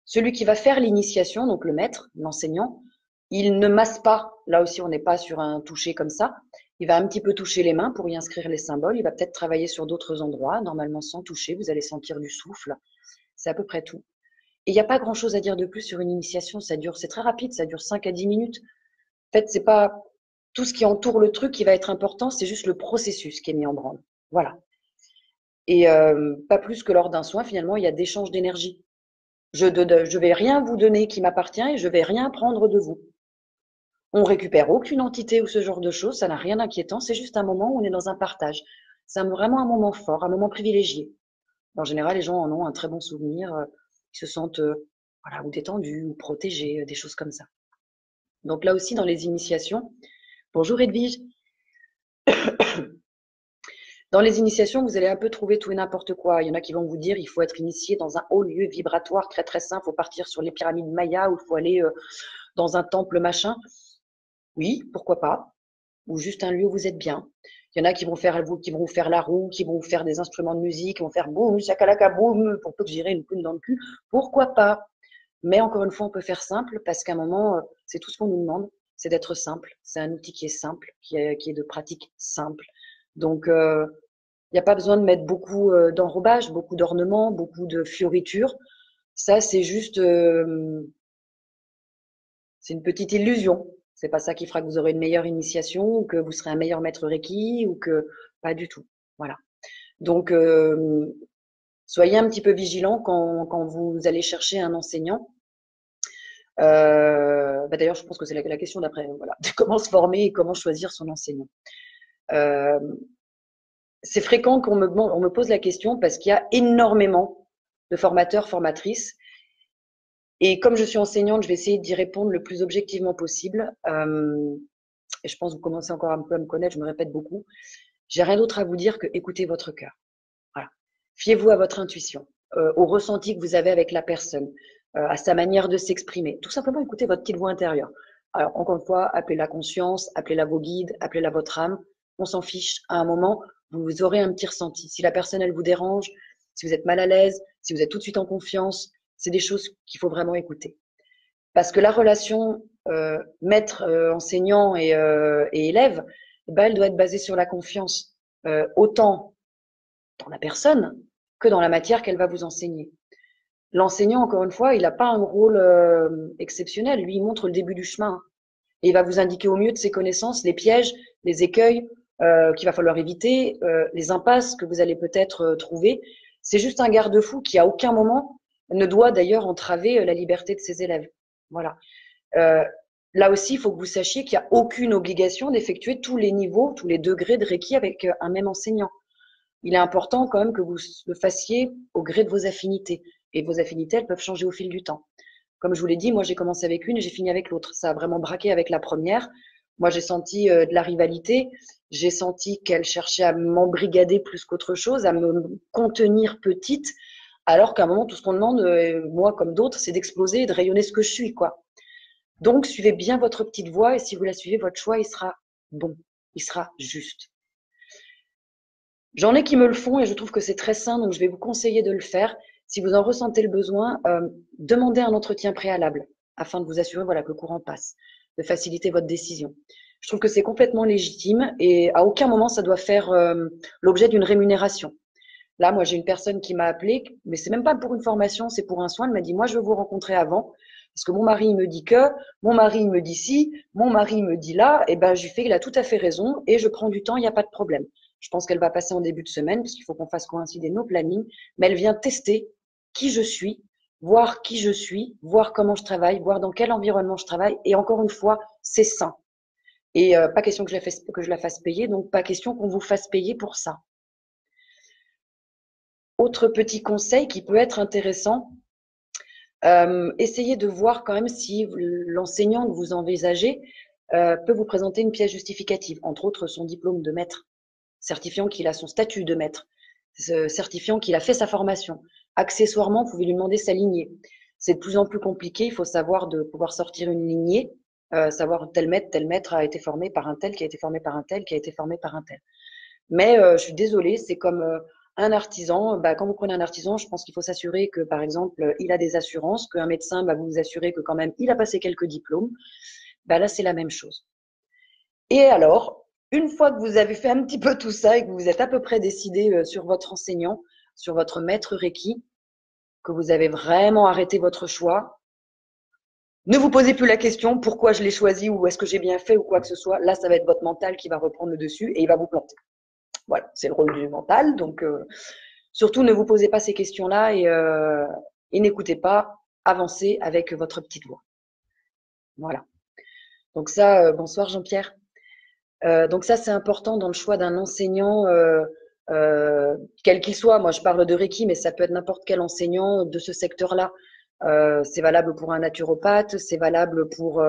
Celui qui va faire l'initiation, donc le maître, l'enseignant, il ne masse pas. Là aussi, on n'est pas sur un toucher comme ça. Il va un petit peu toucher les mains pour y inscrire les symboles. Il va peut-être travailler sur d'autres endroits, normalement sans toucher. Vous allez sentir du souffle. C'est à peu près tout. Et il n'y a pas grand-chose à dire de plus sur une initiation. C'est très rapide, ça dure 5 à 10 minutes. En fait, c'est pas tout ce qui entoure le truc qui va être important, c'est juste le processus qui est mis en branle. Voilà. Et pas plus que lors d'un soin, finalement, il y a d'échanges d'énergie. Je vais rien vous donner qui m'appartient et je vais rien prendre de vous. On récupère aucune entité ou ce genre de choses, ça n'a rien d'inquiétant, c'est juste un moment où on est dans un partage. C'est vraiment un moment fort, un moment privilégié. En général, les gens en ont un très bon souvenir, ils se sentent ou détendus ou protégés, des choses comme ça. Donc là aussi, dans les initiations, bonjour Edwige, dans les initiations, vous allez un peu trouver tout et n'importe quoi. Il y en a qui vont vous dire il faut être initié dans un haut lieu vibratoire très très sain, il faut partir sur les pyramides mayas ou il faut aller dans un temple machin. Oui, pourquoi pas. Ou juste un lieu où vous êtes bien. Il y en a qui vont vous faire la roue, qui vont vous faire des instruments de musique, qui vont faire boum, chakalaka boum, pour peu que j'irai une poune dans le cul. Pourquoi pas? Mais encore une fois, on peut faire simple parce qu'à un moment, c'est tout ce qu'on nous demande, c'est d'être simple. C'est un outil qui est simple, qui est de pratique simple. Donc, il n'y a pas besoin de mettre beaucoup d'enrobage, beaucoup d'ornements, beaucoup de fioritures. Ça, c'est juste, c'est une petite illusion. C'est pas ça qui fera que vous aurez une meilleure initiation ou que vous serez un meilleur maître Reiki ou que pas du tout. Voilà. Donc, soyez un petit peu vigilant quand vous allez chercher un enseignant. D'ailleurs, je pense que c'est la question d'après. Voilà, comment se former et comment choisir son enseignant. C'est fréquent qu'on me pose la question parce qu'il y a énormément de formateurs, formatrices. Et comme je suis enseignante, je vais essayer d'y répondre le plus objectivement possible. Et je pense que vous commencez encore un peu à me connaître, je me répète beaucoup. J'ai rien d'autre à vous dire que écoutez votre cœur. Voilà. Fiez-vous à votre intuition, au ressenti que vous avez avec la personne, à sa manière de s'exprimer. Tout simplement écoutez votre petite voix intérieure. Alors, encore une fois, appelez-la conscience, appelez-la vos guides, appelez-la votre âme. On s'en fiche. À un moment, vous aurez un petit ressenti. Si la personne, elle vous dérange, si vous êtes mal à l'aise, si vous êtes tout de suite en confiance, c'est des choses qu'il faut vraiment écouter. Parce que la relation maître, enseignant et élève, eh ben, elle doit être basée sur la confiance, autant dans la personne que dans la matière qu'elle va vous enseigner. L'enseignant, encore une fois, il n'a pas un rôle exceptionnel. Lui, il montre le début du chemin. Et il va vous indiquer au mieux de ses connaissances les pièges, les écueils qu'il va falloir éviter, les impasses que vous allez peut-être trouver. C'est juste un garde-fou qui, à aucun moment, ne doit d'ailleurs entraver la liberté de ses élèves. Voilà. Là aussi, il faut que vous sachiez qu'il n'y a aucune obligation d'effectuer tous les niveaux, tous les degrés de Reiki avec un même enseignant. Il est important quand même que vous le fassiez au gré de vos affinités. Et vos affinités, elles peuvent changer au fil du temps. Comme je vous l'ai dit, moi j'ai commencé avec une et j'ai fini avec l'autre. Ça a vraiment braqué avec la première. Moi j'ai senti de la rivalité, j'ai senti qu'elle cherchait à m'embrigader plus qu'autre chose, à me contenir petite, alors qu'à un moment tout ce qu'on demande, moi comme d'autres, c'est d'exploser et de rayonner ce que je suis, quoi. Donc suivez bien votre petite voie et si vous la suivez, votre choix il sera bon, il sera juste. J'en ai qui me le font et je trouve que c'est très sain, donc je vais vous conseiller de le faire. Si vous en ressentez le besoin, demandez un entretien préalable afin de vous assurer voilà, que le courant passe, de faciliter votre décision. Je trouve que c'est complètement légitime et à aucun moment ça doit faire l'objet d'une rémunération. Là, moi, j'ai une personne qui m'a appelé, mais c'est même pas pour une formation, c'est pour un soin. Elle m'a dit, moi, je veux vous rencontrer avant, parce que mon mari il me dit que, mon mari il me dit ci, mon mari me dit là. Et ben, je lui fais, il a tout à fait raison, et je prends du temps, il n'y a pas de problème. Je pense qu'elle va passer en début de semaine, parce qu'il faut qu'on fasse coïncider nos plannings, mais elle vient tester qui je suis, voir qui je suis, voir comment je travaille, voir dans quel environnement je travaille. Et encore une fois, c'est sain. Et pas question que je la fasse payer, donc pas question qu'on vous fasse payer pour ça. Autre petit conseil qui peut être intéressant, essayez de voir quand même si l'enseignant que vous envisagez peut vous présenter une pièce justificative, entre autres son diplôme de maître, certifiant qu'il a son statut de maître, certifiant qu'il a fait sa formation. Accessoirement, vous pouvez lui demander sa lignée. C'est de plus en plus compliqué, il faut savoir de pouvoir sortir une lignée, savoir tel maître a été formé par un tel, qui a été formé par un tel, qui a été formé par un tel. Mais je suis désolée, c'est comme un artisan. Bah, quand vous prenez un artisan, je pense qu'il faut s'assurer que, par exemple, il a des assurances, qu'un médecin, bah, vous vous assurez que quand même il a passé quelques diplômes. Bah, là, c'est la même chose. Et alors, une fois que vous avez fait un petit peu tout ça et que vous êtes à peu près décidé sur votre enseignant, sur votre maître Reiki, que vous avez vraiment arrêté votre choix, ne vous posez plus la question pourquoi je l'ai choisi ou est-ce que j'ai bien fait ou quoi que ce soit. Là, ça va être votre mental qui va reprendre le dessus et il va vous planter. Voilà, c'est le rôle du mental. Donc, surtout, ne vous posez pas ces questions-là et n'écoutez pas. Avancez avec votre petite voix. Voilà. Donc ça, bonsoir Jean-Pierre. Donc ça, c'est important dans le choix d'un enseignant, quel qu'il soit. Moi, je parle de Reiki, mais ça peut être n'importe quel enseignant de ce secteur-là. C'est valable pour un naturopathe, c'est valable pour,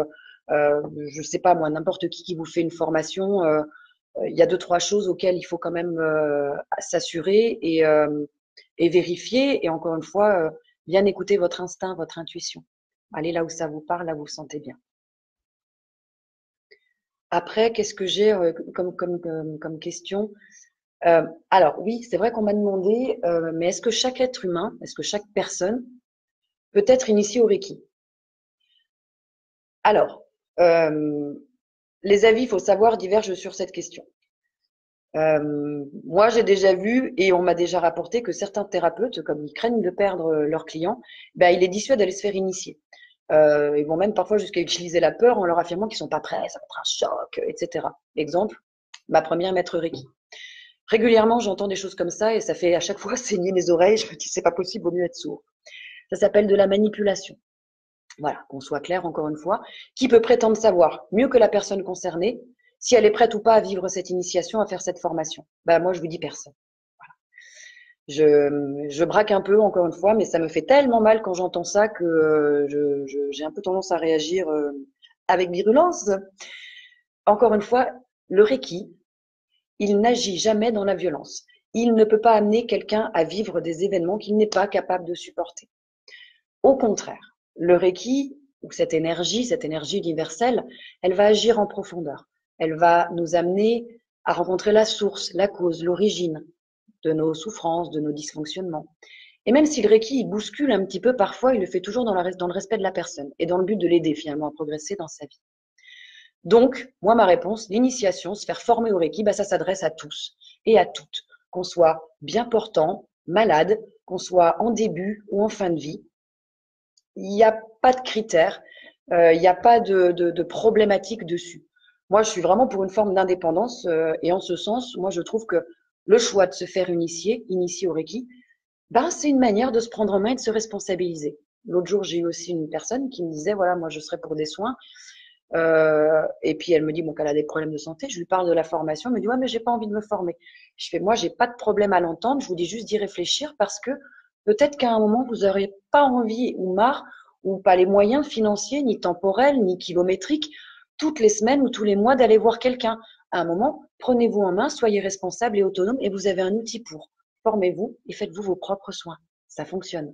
je sais pas moi, n'importe qui vous fait une formation. Il y a deux, trois choses auxquelles il faut quand même s'assurer et vérifier. Et encore une fois, bien écouter votre instinct, votre intuition. Allez là où ça vous parle, là où vous vous sentez bien. Après, qu'est-ce que j'ai comme question? Alors oui, c'est vrai qu'on m'a demandé, mais est-ce que chaque être humain, est-ce que chaque personne peut être initiée au Reiki? Alors, les avis, il faut savoir, divergent sur cette question. Moi, j'ai déjà vu et on m'a déjà rapporté que certains thérapeutes, comme ils craignent de perdre leurs clients, ben, ils les dissuadent d'aller se faire initier. Ils vont même parfois jusqu'à utiliser la peur en leur affirmant qu'ils sont pas prêts, ça va être un choc, etc. Exemple, ma première maître Reiki. Régulièrement, j'entends des choses comme ça et ça fait à chaque fois saigner mes oreilles. Je me dis, c'est pas possible, vaut mieux être sourd. Ça s'appelle de la manipulation. Voilà, qu'on soit clair encore une fois. Qui peut prétendre savoir mieux que la personne concernée si elle est prête ou pas à vivre cette initiation, à faire cette formation? Ben, moi, je vous dis personne. Je braque un peu encore une fois, mais ça me fait tellement mal quand j'entends ça que j'ai un peu tendance à réagir avec virulence. Encore une fois, le Reiki, il n'agit jamais dans la violence. Il ne peut pas amener quelqu'un à vivre des événements qu'il n'est pas capable de supporter. Au contraire, le Reiki, ou cette énergie universelle, elle va agir en profondeur. Elle va nous amener à rencontrer la source, la cause, l'origine de nos souffrances, de nos dysfonctionnements. Et même si le Reiki il bouscule un petit peu, parfois, il le fait toujours dans le respect de la personne et dans le but de l'aider finalement à progresser dans sa vie. Donc, moi, ma réponse, l'initiation, se faire former au Reiki, bah, ça s'adresse à tous et à toutes, qu'on soit bien portant, malade, qu'on soit en début ou en fin de vie. Il n'y a pas de critères, il n'y a pas de problématique dessus. Moi, je suis vraiment pour une forme d'indépendance et en ce sens, moi, je trouve que le choix de se faire initier au Reiki, ben, c'est une manière de se prendre en main et de se responsabiliser. L'autre jour, j'ai eu aussi une personne qui me disait, voilà, moi, je serais pour des soins. Et puis elle me dit bon qu'elle a des problèmes de santé. Je lui parle de la formation. Elle me dit ouais mais j'ai pas envie de me former. Je fais moi j'ai pas de problème à l'entendre. Je vous dis juste d'y réfléchir parce que peut-être qu'à un moment vous aurez pas envie ou marre ou pas les moyens financiers ni temporels ni kilométriques toutes les semaines ou tous les mois d'aller voir quelqu'un. À un moment prenez-vous en main, soyez responsable et autonome et vous avez un outil pour. Formez-vous et faites-vous vos propres soins. Ça fonctionne.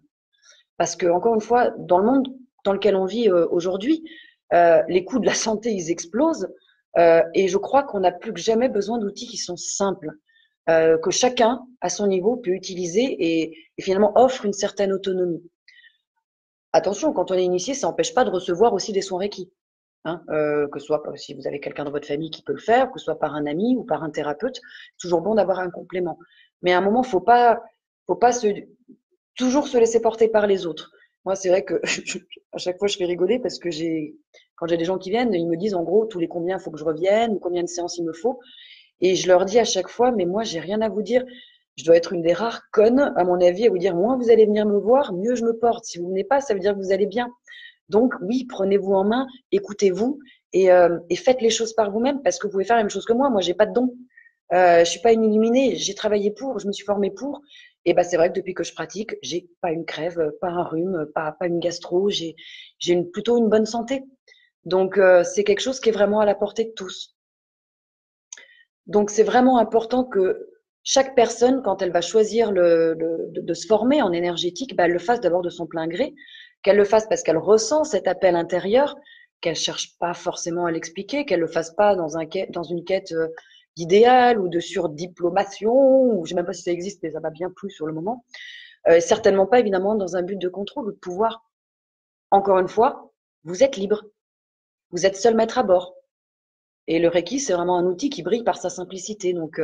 Parce que, encore une fois, dans le monde dans lequel on vit aujourd'hui, les coûts de la santé, ils explosent. Et je crois qu'on a plus que jamais besoin d'outils qui sont simples, que chacun, à son niveau, peut utiliser et finalement offre une certaine autonomie. Attention, quand on est initié, ça n'empêche pas de recevoir aussi des soins Reiki. Hein, que ce soit si vous avez quelqu'un dans votre famille qui peut le faire, que ce soit par un ami ou par un thérapeute, c'est toujours bon d'avoir un complément. Mais à un moment, faut pas toujours se laisser porter par les autres. Moi, c'est vrai que à chaque fois, je fais rigoler parce que quand j'ai des gens qui viennent, ils me disent en gros tous les combien il faut que je revienne, ou combien de séances il me faut. Et je leur dis à chaque fois, mais moi, j'ai rien à vous dire. Je dois être une des rares connes, à mon avis, à vous dire, moins vous allez venir me voir, mieux je me porte. Si vous venez pas, ça veut dire que vous allez bien. Donc, oui, prenez-vous en main, écoutez-vous et faites les choses par vous-même parce que vous pouvez faire la même chose que moi. Moi, j'ai pas de don. Je suis pas une illuminée. J'ai travaillé pour, je me suis formée pour. Et ben, c'est vrai que depuis que je pratique, j'ai pas une crève, pas un rhume, pas une gastro. J'ai plutôt une bonne santé. Donc, c'est quelque chose qui est vraiment à la portée de tous. Donc, c'est vraiment important que chaque personne, quand elle va choisir de se former en énergétique, bah, elle le fasse d'abord de son plein gré, qu'elle le fasse parce qu'elle ressent cet appel intérieur, qu'elle cherche pas forcément à l'expliquer, qu'elle le fasse pas dans une quête d'idéal ou de surdiplomation, ou je sais même pas si ça existe, mais ça va bien plus sur le moment. Et certainement pas évidemment dans un but de contrôle ou de pouvoir. Encore une fois, vous êtes libre, vous êtes seul maître à bord. Et le Reiki, c'est vraiment un outil qui brille par sa simplicité. Donc,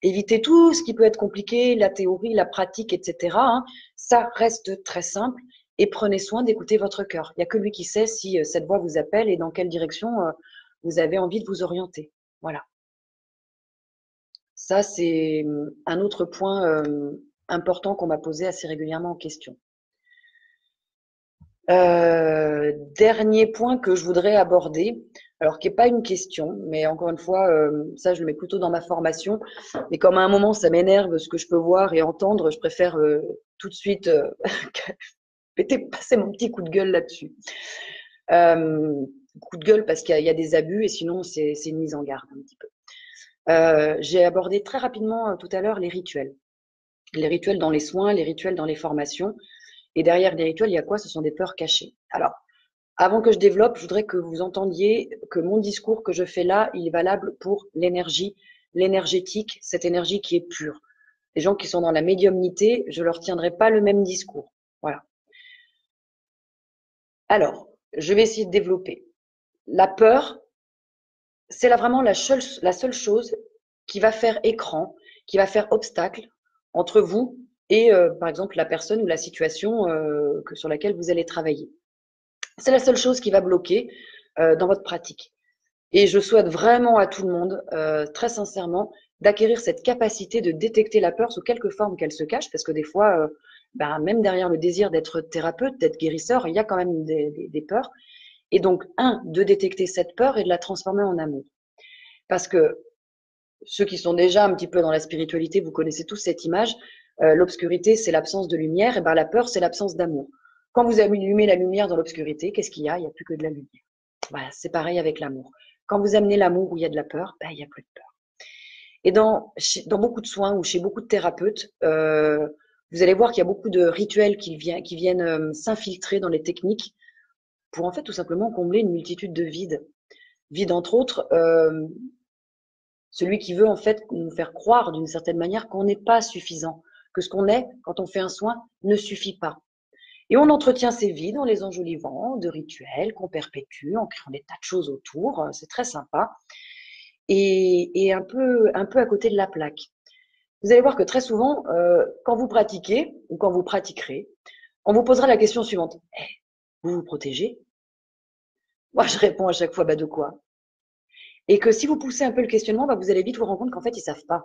évitez tout ce qui peut être compliqué, la théorie, la pratique, etc. Hein. Ça reste très simple et prenez soin d'écouter votre cœur. Il n'y a que lui qui sait si cette voix vous appelle et dans quelle direction vous avez envie de vous orienter. Voilà. Ça, c'est un autre point important qu'on m'a posé assez régulièrement en question. Dernier point que je voudrais aborder, alors qui n'est pas une question, mais encore une fois, ça je le mets plutôt dans ma formation, mais comme à un moment ça m'énerve ce que je peux voir et entendre, je préfère tout de suite passer mon petit coup de gueule là-dessus. Coup de gueule parce qu'il y a des abus et sinon c'est une mise en garde un petit peu. J'ai abordé très rapidement tout à l'heure les rituels. Les rituels dans les soins, les rituels dans les formations. Et derrière les rituels, il y a quoi? Ce sont des peurs cachées. Alors, avant que je développe, je voudrais que vous entendiez que mon discours que je fais là, il est valable pour l'énergie, l'énergétique, cette énergie qui est pure. Les gens qui sont dans la médiumnité, je leur tiendrai pas le même discours. Voilà. Alors, je vais essayer de développer. La peur, c'est là vraiment la seule chose qui va faire écran, qui va faire obstacle entre vous et, par exemple, la personne ou la situation sur laquelle vous allez travailler. C'est la seule chose qui va bloquer dans votre pratique. Et je souhaite vraiment à tout le monde, très sincèrement, d'acquérir cette capacité de détecter la peur sous quelque forme qu'elle se cache, parce que des fois, même derrière le désir d'être thérapeute, d'être guérisseur, il y a quand même des peurs. Et donc, de détecter cette peur et de la transformer en amour. Parce que ceux qui sont déjà un petit peu dans la spiritualité, vous connaissez tous cette image. L'obscurité, c'est l'absence de lumière, et ben la peur, c'est l'absence d'amour. Quand vous allumez la lumière dans l'obscurité, qu'est-ce qu'il y a? Il n'y a plus que de la lumière. Voilà, c'est pareil avec l'amour. Quand vous amenez l'amour où il y a de la peur, il n'y a plus de peur. Et dans beaucoup de soins ou chez beaucoup de thérapeutes, vous allez voir qu'il y a beaucoup de rituels qui viennent s'infiltrer dans les techniques pour en fait tout simplement combler une multitude de vides. Vides entre autres, celui qui veut en fait nous faire croire d'une certaine manière qu'on n'est pas suffisant, que ce qu'on est quand on fait un soin ne suffit pas. Et on entretient ces vies en les enjolivant de rituels qu'on perpétue, en créant des tas de choses autour. C'est très sympa. Et un peu à côté de la plaque. Vous allez voir que très souvent, quand vous pratiquez ou quand vous pratiquerez, on vous posera la question suivante. Vous vous protégez? Moi, je réponds à chaque fois, bah de quoi? Et que si vous poussez un peu le questionnement, bah, vous allez vite vous rendre compte qu'en fait, ils savent pas.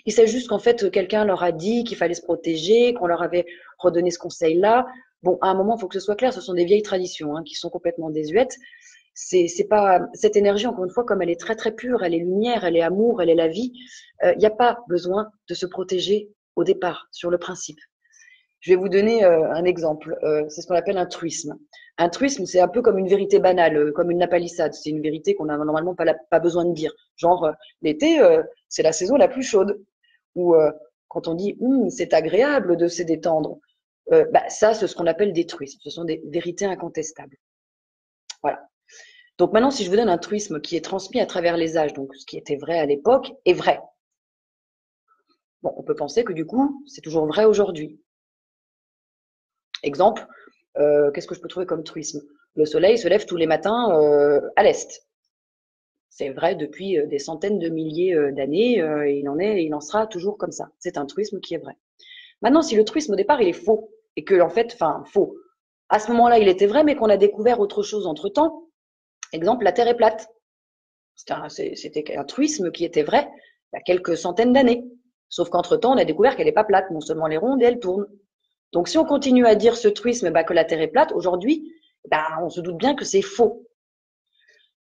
Ils savent juste qu'en fait, quelqu'un leur a dit qu'il fallait se protéger, qu'on leur avait redonné ce conseil-là. Bon, à un moment, il faut que ce soit clair, ce sont des vieilles traditions qui sont complètement désuètes. C'est pas cette énergie, encore une fois, comme elle est très très pure, elle est lumière, elle est amour, elle est la vie. Il n'y a pas besoin de se protéger au départ, sur le principe. Je vais vous donner un exemple. C'est ce qu'on appelle un truisme. Un truisme, c'est un peu comme une vérité banale, comme une lapalissade. C'est une vérité qu'on n'a normalement pas besoin de dire. Genre, l'été, c'est la saison la plus chaude. Ou quand on dit c'est agréable de se détendre. Ça, c'est ce qu'on appelle des truismes. Ce sont des vérités incontestables. Voilà. Donc maintenant, si je vous donne un truisme qui est transmis à travers les âges, donc ce qui était vrai à l'époque est vrai. Bon, on peut penser que du coup, c'est toujours vrai aujourd'hui. Exemple, qu'est-ce que je peux trouver comme truisme? Le soleil se lève tous les matins à l'est. C'est vrai depuis des centaines de milliers d'années, il en sera toujours comme ça. C'est un truisme qui est vrai. Maintenant, si le truisme au départ il est faux et que en fait, enfin faux, à ce moment-là il était vrai, mais qu'on a découvert autre chose entre temps. Exemple, la Terre est plate. C'était un truisme qui était vrai il y a quelques centaines d'années. Sauf qu'entre temps, on a découvert qu'elle n'est pas plate, non seulement elle est ronde et elle tourne. Donc, si on continue à dire ce truisme, que la Terre est plate, aujourd'hui, on se doute bien que c'est faux.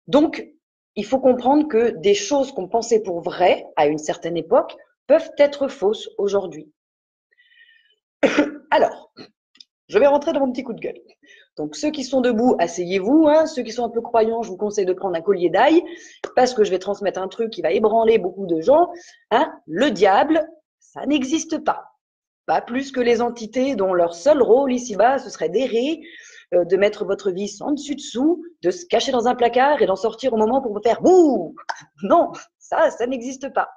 Donc, il faut comprendre que des choses qu'on pensait pour vraies à une certaine époque peuvent être fausses aujourd'hui. Alors, je vais rentrer dans mon petit coup de gueule. Donc, ceux qui sont debout, asseyez-vous. Ceux qui sont un peu croyants, je vous conseille de prendre un collier d'ail parce que je vais transmettre un truc qui va ébranler beaucoup de gens. Le diable, ça n'existe pas. Pas plus que les entités dont leur seul rôle ici-bas, ce serait d'errer, de mettre votre vie sans dessus-dessous, de se cacher dans un placard et d'en sortir au moment pour vous faire bouh. Non, ça n'existe pas.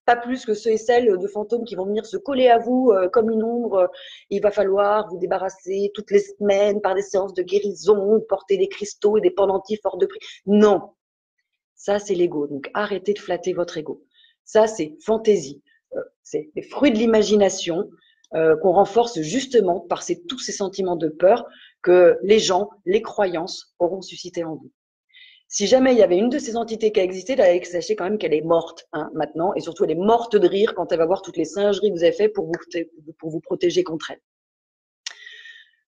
Pas plus que ceux et celles de fantômes qui vont venir se coller à vous comme une ombre. Il va falloir vous débarrasser toutes les semaines par des séances de guérison, porter des cristaux et des pendentifs hors de prix. Non, ça c'est l'ego. Donc arrêtez de flatter votre ego. Ça c'est fantaisie. C'est les fruits de l'imagination qu'on renforce justement par tous ces sentiments de peur que les gens, les croyances auront suscité en vous. Si jamais il y avait une de ces entités qui a existé, sachez quand même qu'elle est morte maintenant, et surtout elle est morte de rire quand elle va voir toutes les singeries que vous avez faites pour vous protéger contre elle.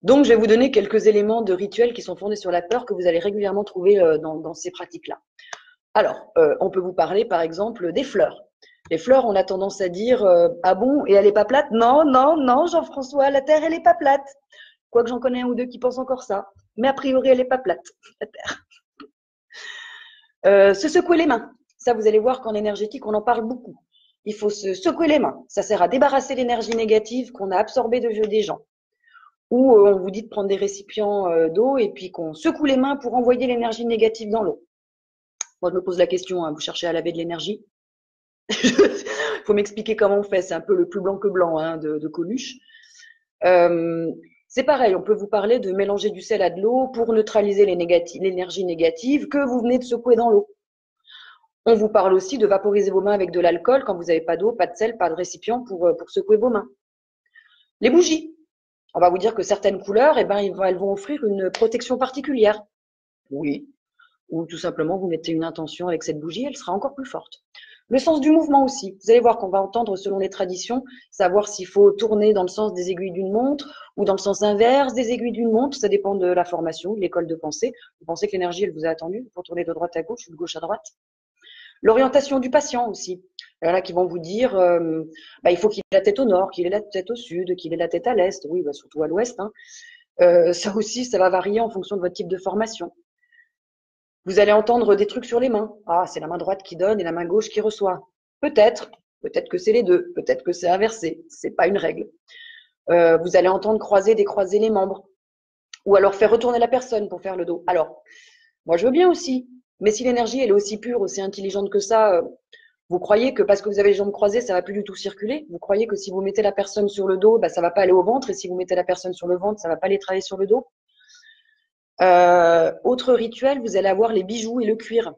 Donc je vais vous donner quelques éléments de rituels qui sont fondés sur la peur que vous allez régulièrement trouver dans ces pratiques-là. Alors, on peut vous parler par exemple des fleurs. Les fleurs, on a tendance à dire ah bon, et elle est pas plate? Non, non, non, Jean-François, la Terre, elle est pas plate. Quoique j'en connais un ou deux qui pensent encore ça. Mais a priori, elle est pas plate, la Terre. Se secouer les mains. Ça, vous allez voir qu'en énergétique, on en parle beaucoup. Il faut se secouer les mains. Ça sert à débarrasser l'énergie négative qu'on a absorbée de jeu des gens. Ou on vous dit de prendre des récipients d'eau et puis qu'on secoue les mains pour envoyer l'énergie négative dans l'eau. Moi, je me pose la question, vous cherchez à laver de l'énergie? Il faut m'expliquer comment on fait. C'est un peu le plus blanc que blanc de Coluche. C'est pareil, on peut vous parler de mélanger du sel à de l'eau pour neutraliser l'énergie négative que vous venez de secouer dans l'eau. On vous parle aussi de vaporiser vos mains avec de l'alcool quand vous n'avez pas d'eau, pas de sel, pas de récipient pour secouer vos mains. Les bougies. On va vous dire que certaines couleurs, elles vont offrir une protection particulière. Oui. Ou tout simplement, vous mettez une intention avec cette bougie, elle sera encore plus forte. Le sens du mouvement aussi. Vous allez voir qu'on va entendre selon les traditions, savoir s'il faut tourner dans le sens des aiguilles d'une montre ou dans le sens inverse des aiguilles d'une montre. Ça dépend de la formation, de l'école de pensée. Vous pensez que l'énergie, elle vous a attendu pour tourner de droite à gauche ou de gauche à droite. L'orientation du patient aussi. Là, qui vont vous dire, il faut qu'il ait la tête au nord, qu'il ait la tête au sud, qu'il ait la tête à l'est, oui, surtout à l'ouest. Ça aussi, ça va varier en fonction de votre type de formation. Vous allez entendre des trucs sur les mains. Ah, c'est la main droite qui donne et la main gauche qui reçoit. Peut-être que c'est les deux, peut-être que c'est inversé. C'est pas une règle. Vous allez entendre décroiser les membres, ou alors faire retourner la personne pour faire le dos. Alors, moi je veux bien aussi, mais si l'énergie elle est aussi pure, aussi intelligente que ça, Vous croyez que parce que vous avez les jambes croisées, ça va plus du tout circuler. Vous croyez que si vous mettez la personne sur le dos, bah, ça va pas aller au ventre. Et si vous mettez la personne sur le ventre, ça va pas aller travailler sur le dos. Autre rituel, vous allez avoir les bijoux et le cuir.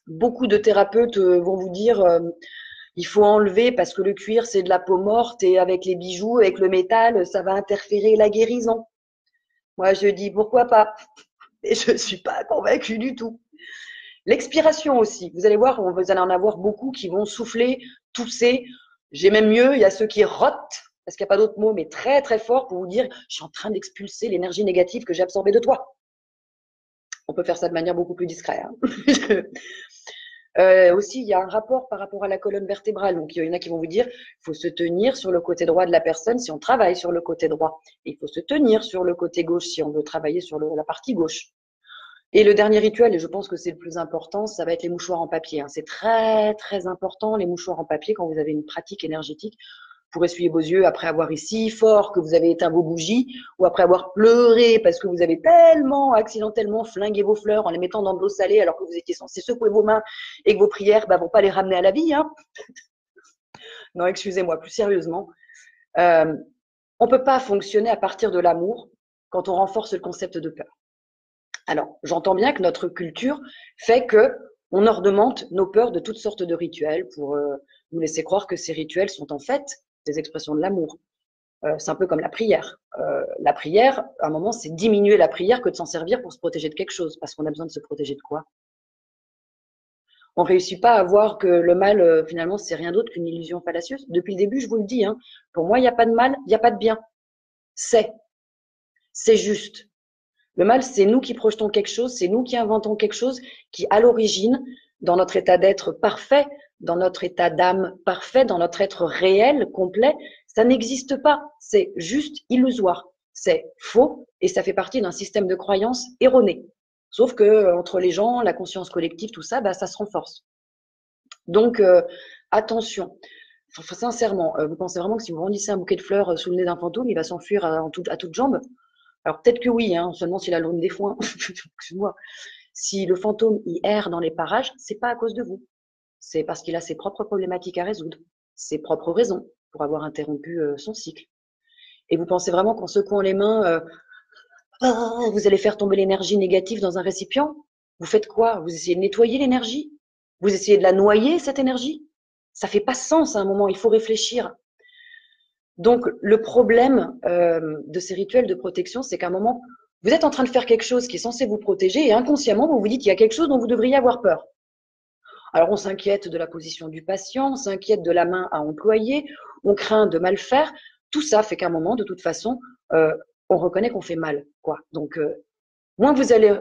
Beaucoup de thérapeutes vont vous dire il faut enlever parce que le cuir, c'est de la peau morte et avec les bijoux, avec le métal, ça va interférer la guérison. Moi, je dis pourquoi pas. Et je suis pas convaincue du tout. L'expiration aussi. Vous allez voir, vous allez en avoir beaucoup qui vont souffler, tousser. J'ai même mieux, il y a ceux qui rotent, parce qu'il n'y a pas d'autre mot, mais très très fort pour vous dire je suis en train d'expulser l'énergie négative que j'ai absorbée de toi. On peut faire ça de manière beaucoup plus discrète. Hein. Aussi, il y a un rapport par rapport à la colonne vertébrale. Donc, il y en a qui vont vous dire, il faut se tenir sur le côté droit de la personne si on travaille sur le côté droit. Et il faut se tenir sur le côté gauche si on veut travailler sur la partie gauche. Et le dernier rituel, et je pense que c'est le plus important, ça va être les mouchoirs en papier. Hein. C'est très, très important, les mouchoirs en papier, quand vous avez une pratique énergétique, pour essuyer vos yeux après avoir ri si fort que vous avez éteint vos bougies, ou après avoir pleuré parce que vous avez tellement, accidentellement flingué vos fleurs en les mettant dans de l'eau salée alors que vous étiez censé secouer vos mains et que vos prières vont pas les ramener à la vie. Hein. Non, excusez-moi, plus sérieusement. On peut pas fonctionner à partir de l'amour quand on renforce le concept de peur. Alors, j'entends bien que notre culture fait que on ornemente nos peurs de toutes sortes de rituels pour nous laisser croire que ces rituels sont en fait des expressions de l'amour. C'est un peu comme la prière. La prière, à un moment, c'est diminuer la prière que de s'en servir pour se protéger de quelque chose, parce qu'on a besoin de se protéger de quoi? On réussit pas à voir que le mal, finalement, c'est rien d'autre qu'une illusion fallacieuse. Depuis le début, je vous le dis, hein, pour moi, il n'y a pas de mal, il n'y a pas de bien. C'est juste. Le mal, c'est nous qui projetons quelque chose, c'est nous qui inventons quelque chose qui, à l'origine, dans notre état d'être parfait, dans notre état d'âme parfait, dans notre être réel, complet, ça n'existe pas. C'est juste illusoire. C'est faux et ça fait partie d'un système de croyances erroné. Sauf que entre les gens, la conscience collective, tout ça, ça se renforce. Donc, attention. Enfin, sincèrement, vous pensez vraiment que si vous brandissez un bouquet de fleurs sous le nez d'un fantôme, il va s'enfuir à toutes jambes? Alors peut-être que oui, hein, seulement s'il a l'aune des foins. Excuse-moi. Si le fantôme y erre dans les parages, c'est pas à cause de vous. C'est parce qu'il a ses propres problématiques à résoudre, ses propres raisons pour avoir interrompu son cycle. Et vous pensez vraiment qu'en secouant les mains, vous allez faire tomber l'énergie négative dans un récipient? Vous faites quoi? Vous essayez de nettoyer l'énergie? Vous essayez de la noyer, cette énergie? Ça fait pas sens à un moment, il faut réfléchir. Donc, le problème de ces rituels de protection, c'est qu'à un moment, vous êtes en train de faire quelque chose qui est censé vous protéger et inconsciemment, vous vous dites qu'il y a quelque chose dont vous devriez avoir peur. Alors, on s'inquiète de la position du patient, on s'inquiète de la main à employer, on craint de mal faire. Tout ça fait qu'à un moment, de toute façon, on reconnaît qu'on fait mal, quoi. Donc, moins vous allez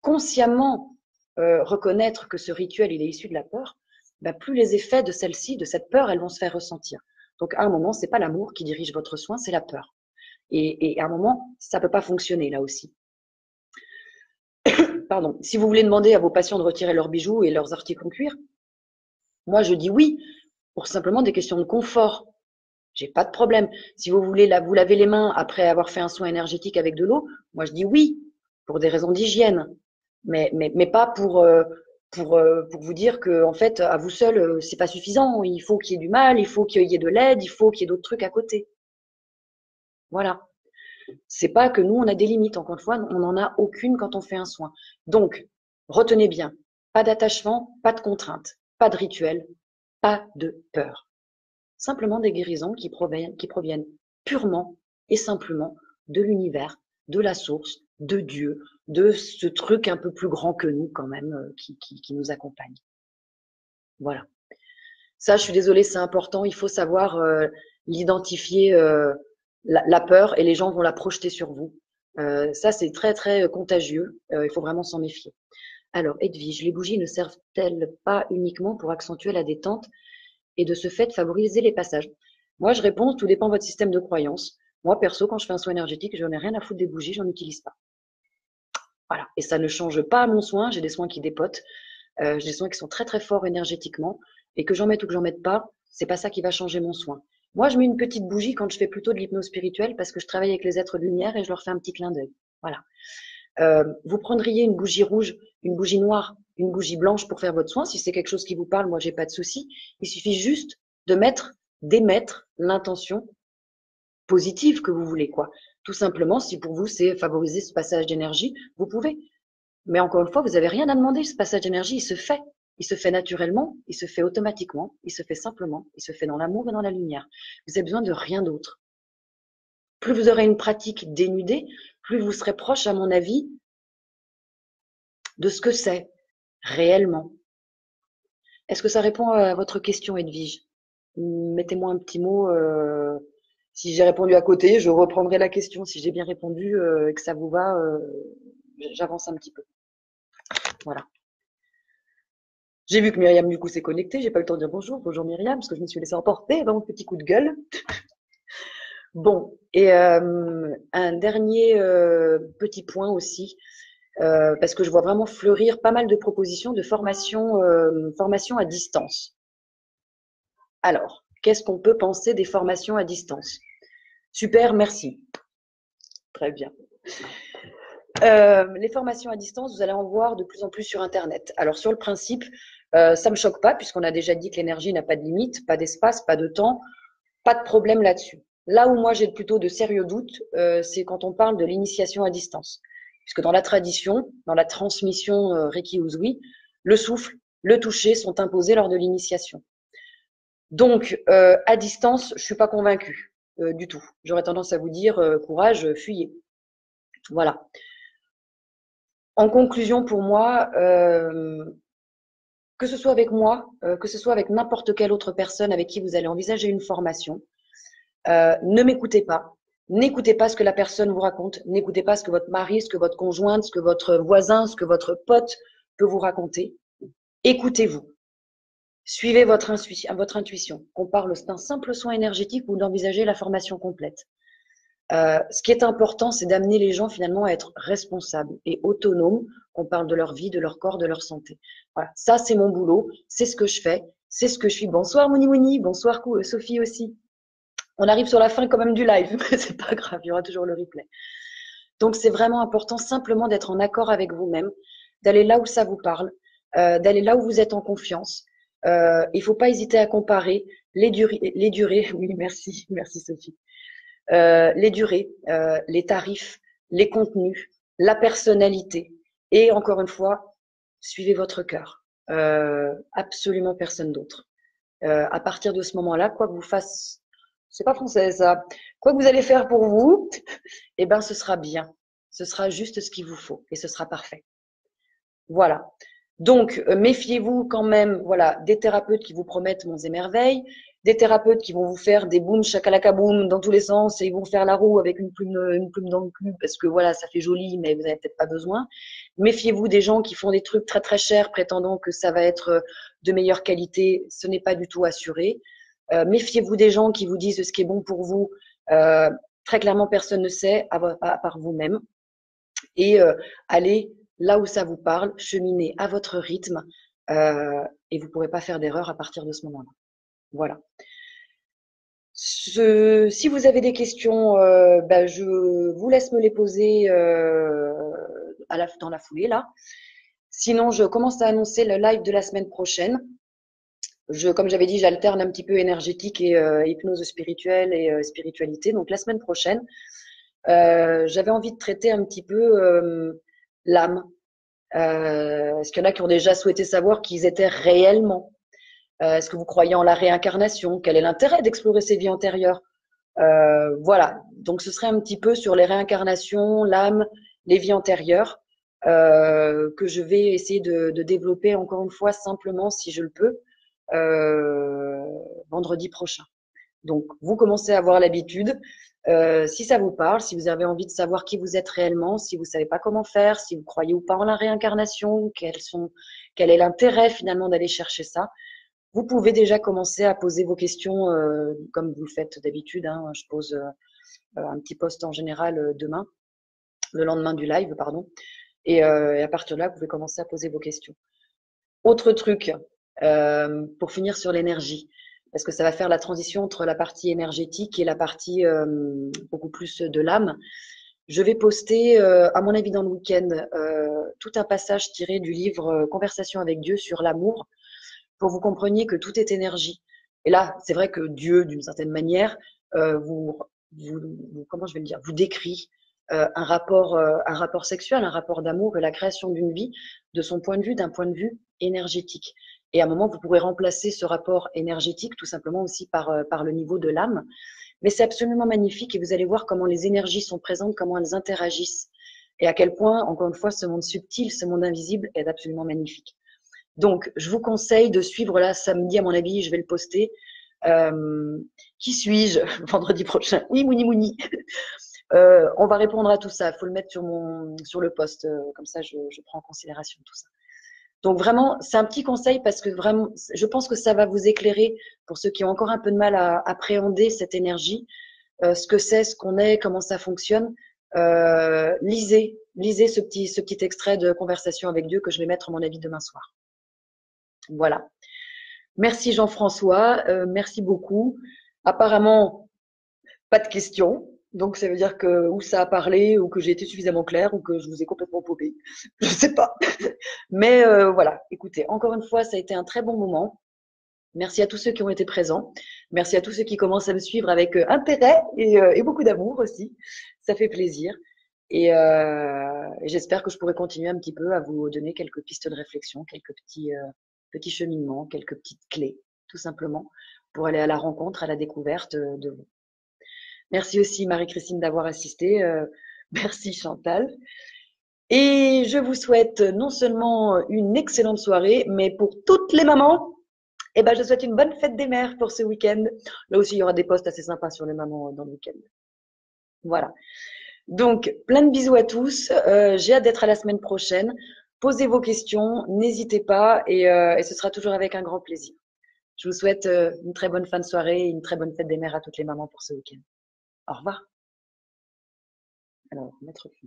consciemment reconnaître que ce rituel, il est issu de la peur, plus les effets de celle-ci, de cette peur, elles vont se faire ressentir. Donc, à un moment, c'est pas l'amour qui dirige votre soin, c'est la peur. Et à un moment, ça peut pas fonctionner là aussi. Pardon. Si vous voulez demander à vos patients de retirer leurs bijoux et leurs articles en cuir, moi je dis oui, pour simplement des questions de confort. J'ai pas de problème. Si vous voulez vous laver les mains après avoir fait un soin énergétique avec de l'eau, moi je dis oui, pour des raisons d'hygiène, mais pas pour vous dire que en fait à vous seul c'est pas suffisant. Il faut qu'il y ait du mal, il faut qu'il y ait de l'aide, il faut qu'il y ait d'autres trucs à côté. Voilà. C'est pas que nous on a des limites. Encore une fois, on n'en a aucune quand on fait un soin. Donc retenez bien, pas d'attachement, pas de contrainte, pas de rituel, pas de peur. Simplement des guérisons qui proviennent purement et simplement de l'univers, de la source, de Dieu, de ce truc un peu plus grand que nous quand même qui nous accompagne. Voilà. Ça, je suis désolée, c'est important. Il faut savoir l'identifier, la peur, et les gens vont la projeter sur vous. Ça, c'est très, très contagieux. Il faut vraiment s'en méfier. Alors, Edwige, les bougies ne servent-elles pas uniquement pour accentuer la détente et de ce fait favoriser les passages? Moi, je réponds, tout dépend de votre système de croyance. Moi, perso, quand je fais un soin énergétique, je n'en ai rien à foutre des bougies, j'en utilise pas. Voilà. Et ça ne change pas mon soin. J'ai des soins qui dépotent. J'ai des soins qui sont très, très forts énergétiquement. Et que j'en mette ou que j'en mette pas, c'est pas ça qui va changer mon soin. Moi, je mets une petite bougie quand je fais plutôt de l'hypnose spirituelle parce que je travaille avec les êtres de lumière et je leur fais un petit clin d'œil. Voilà. Vous prendriez une bougie rouge une bougie noire, une bougie blanche pour faire votre soin. Si c'est quelque chose qui vous parle, moi, j'ai pas de souci. Il suffit juste d'émettre l'intention positive que vous voulez, quoi. Tout simplement, si pour vous, c'est favoriser ce passage d'énergie, vous pouvez. Mais encore une fois, vous n'avez rien à demander. Ce passage d'énergie, il se fait. Il se fait naturellement, il se fait automatiquement, il se fait simplement, il se fait dans l'amour et dans la lumière. Vous avez besoin de rien d'autre. Plus vous aurez une pratique dénudée, plus vous serez proche, à mon avis, de ce que c'est réellement. Est-ce que ça répond à votre question, Edwige? Mettez-moi un petit mot. Si j'ai répondu à côté, je reprendrai la question. Si j'ai bien répondu et que ça vous va, j'avance un petit peu. Voilà. J'ai vu que Myriam, du coup, s'est connectée. J'ai pas eu le temps de dire bonjour. Bonjour Myriam, parce que je me suis laissée emporter dans mon petit coup de gueule. Bon, et un dernier petit point aussi, parce que je vois vraiment fleurir pas mal de propositions de formation à distance. Alors, qu'est-ce qu'on peut penser des formations à distance? Super, merci. Très bien. Les formations à distance, vous allez en voir de plus en plus sur Internet. Alors, sur le principe, ça me choque pas, puisqu'on a déjà dit que l'énergie n'a pas de limite, pas d'espace, pas de temps, pas de problème là-dessus. Là où moi j'ai plutôt de sérieux doutes, c'est quand on parle de l'initiation à distance. Puisque dans la tradition, dans la transmission Reiki Usui, le souffle, le toucher sont imposés lors de l'initiation. Donc, à distance, je suis pas convaincue du tout. J'aurais tendance à vous dire, courage, fuyez. Voilà. En conclusion, pour moi, que ce soit avec moi, que ce soit avec n'importe quelle autre personne avec qui vous allez envisager une formation, ne m'écoutez pas. N'écoutez pas ce que la personne vous raconte. N'écoutez pas ce que votre mari, ce que votre conjointe, ce que votre voisin, ce que votre pote peut vous raconter. Écoutez-vous. Suivez votre intuition. Qu'on parle d'un simple soin énergétique ou d'envisager la formation complète. Ce qui est important, c'est d'amener les gens finalement à être responsables et autonomes. Qu'on parle de leur vie, de leur corps, de leur santé. Voilà, ça c'est mon boulot, c'est ce que je fais, c'est ce que je suis. Bonsoir Mouni Mouni, bonsoir Sophie aussi. On arrive sur la fin quand même du live, mais c'est pas grave, il y aura toujours le replay. Donc c'est vraiment important simplement d'être en accord avec vous-même, d'aller là où ça vous parle, d'aller là où vous êtes en confiance. Il faut pas hésiter à comparer les durées, oui merci Sophie, les durées, les tarifs, les contenus, la personnalité. Et encore une fois, suivez votre cœur. Absolument personne d'autre. À partir de ce moment-là, quoi que vous fassiez, c'est pas français ça, quoi que vous allez faire pour vous, eh ben ce sera bien. Ce sera juste ce qu'il vous faut et ce sera parfait. Voilà. Donc, méfiez-vous quand même, voilà, des thérapeutes qui vous promettent monts et merveilles, des thérapeutes qui vont vous faire des boum chakalaka boum dans tous les sens et ils vont faire la roue avec une plume dans le cul parce que voilà, ça fait joli, mais vous n'avez peut-être pas besoin. Méfiez-vous des gens qui font des trucs très très chers prétendant que ça va être de meilleure qualité. Ce n'est pas du tout assuré. Méfiez-vous des gens qui vous disent ce qui est bon pour vous. Très clairement, personne ne sait à part vous-même. Et allez là où ça vous parle, cheminez à votre rythme et vous ne pourrez pas faire d'erreur à partir de ce moment-là. Voilà. Si vous avez des questions, je vous laisse me les poser dans la foulée là. Sinon, je commence à annoncer le live de la semaine prochaine. Comme j'avais dit, j'alterne un petit peu énergétique et hypnose spirituelle et spiritualité. Donc la semaine prochaine, j'avais envie de traiter un petit peu l'âme. Est-ce qu'il y en a qui ont déjà souhaité savoir qui ils étaient réellement? Est-ce que vous croyez en la réincarnation? Quel est l'intérêt d'explorer ces vies antérieures? Voilà, donc ce serait un petit peu sur les réincarnations, l'âme, les vies antérieures, que je vais essayer de développer encore une fois simplement si je le peux, vendredi prochain. Donc, vous commencez à avoir l'habitude. Si ça vous parle, si vous avez envie de savoir qui vous êtes réellement, si vous savez pas comment faire, si vous croyez ou pas en la réincarnation, quel est l'intérêt finalement d'aller chercher ça, vous pouvez déjà commencer à poser vos questions comme vous le faites d'habitude. Hein. Je pose un petit post en général demain, le lendemain du live, pardon. Et à partir de là, vous pouvez commencer à poser vos questions. Autre truc, pour finir sur l'énergie, parce que ça va faire la transition entre la partie énergétique et la partie beaucoup plus de l'âme. Je vais poster, à mon avis dans le week-end, tout un passage tiré du livre Conversation avec Dieu sur l'amour, pour que vous compreniez que tout est énergie. Et là, c'est vrai que Dieu, d'une certaine manière, comment je vais le dire, vous décrit un rapport sexuel, un rapport d'amour et la création d'une vie de son point de vue, d'un point de vue énergétique. Et à un moment, vous pourrez remplacer ce rapport énergétique tout simplement aussi par le niveau de l'âme. Mais c'est absolument magnifique et vous allez voir comment les énergies sont présentes, comment elles interagissent et à quel point, encore une fois, ce monde subtil, ce monde invisible est absolument magnifique. Donc, je vous conseille de suivre là samedi, à mon avis, je vais le poster. Qui suis-je vendredi prochain? Oui, Mouni Mouni. On va répondre à tout ça. Il faut le mettre sur le post. Comme ça, je prends en considération tout ça. Donc vraiment, c'est un petit conseil parce que vraiment, je pense que ça va vous éclairer pour ceux qui ont encore un peu de mal à appréhender cette énergie, ce que c'est, ce qu'on est, comment ça fonctionne. Lisez ce petit extrait de Conversation avec Dieu que je vais mettre, à mon avis, demain soir. Voilà. Merci Jean-François, merci beaucoup. Apparemment, pas de questions. Donc ça veut dire que ou ça a parlé, ou que j'ai été suffisamment claire, ou que je vous ai complètement paumé. Je sais pas. Mais voilà, écoutez, encore une fois, ça a été un très bon moment. Merci à tous ceux qui ont été présents. Merci à tous ceux qui commencent à me suivre avec intérêt et beaucoup d'amour aussi. Ça fait plaisir. Et j'espère que je pourrai continuer un petit peu à vous donner quelques pistes de réflexion, quelques petits cheminements, quelques petites clés, tout simplement, pour aller à la rencontre, à la découverte de vous. Merci aussi Marie-Christine d'avoir assisté. Merci Chantal. Et je vous souhaite non seulement une excellente soirée, mais pour toutes les mamans, eh ben, je souhaite une bonne fête des mères pour ce week-end. Là aussi, il y aura des posts assez sympas sur les mamans dans le week-end. Voilà. Donc, plein de bisous à tous. J'ai hâte d'être à la semaine prochaine. Posez vos questions, n'hésitez pas et ce sera toujours avec un grand plaisir. Je vous souhaite une très bonne fin de soirée et une très bonne fête des mères à toutes les mamans pour ce week-end. Au revoir. Alors, mettre fin.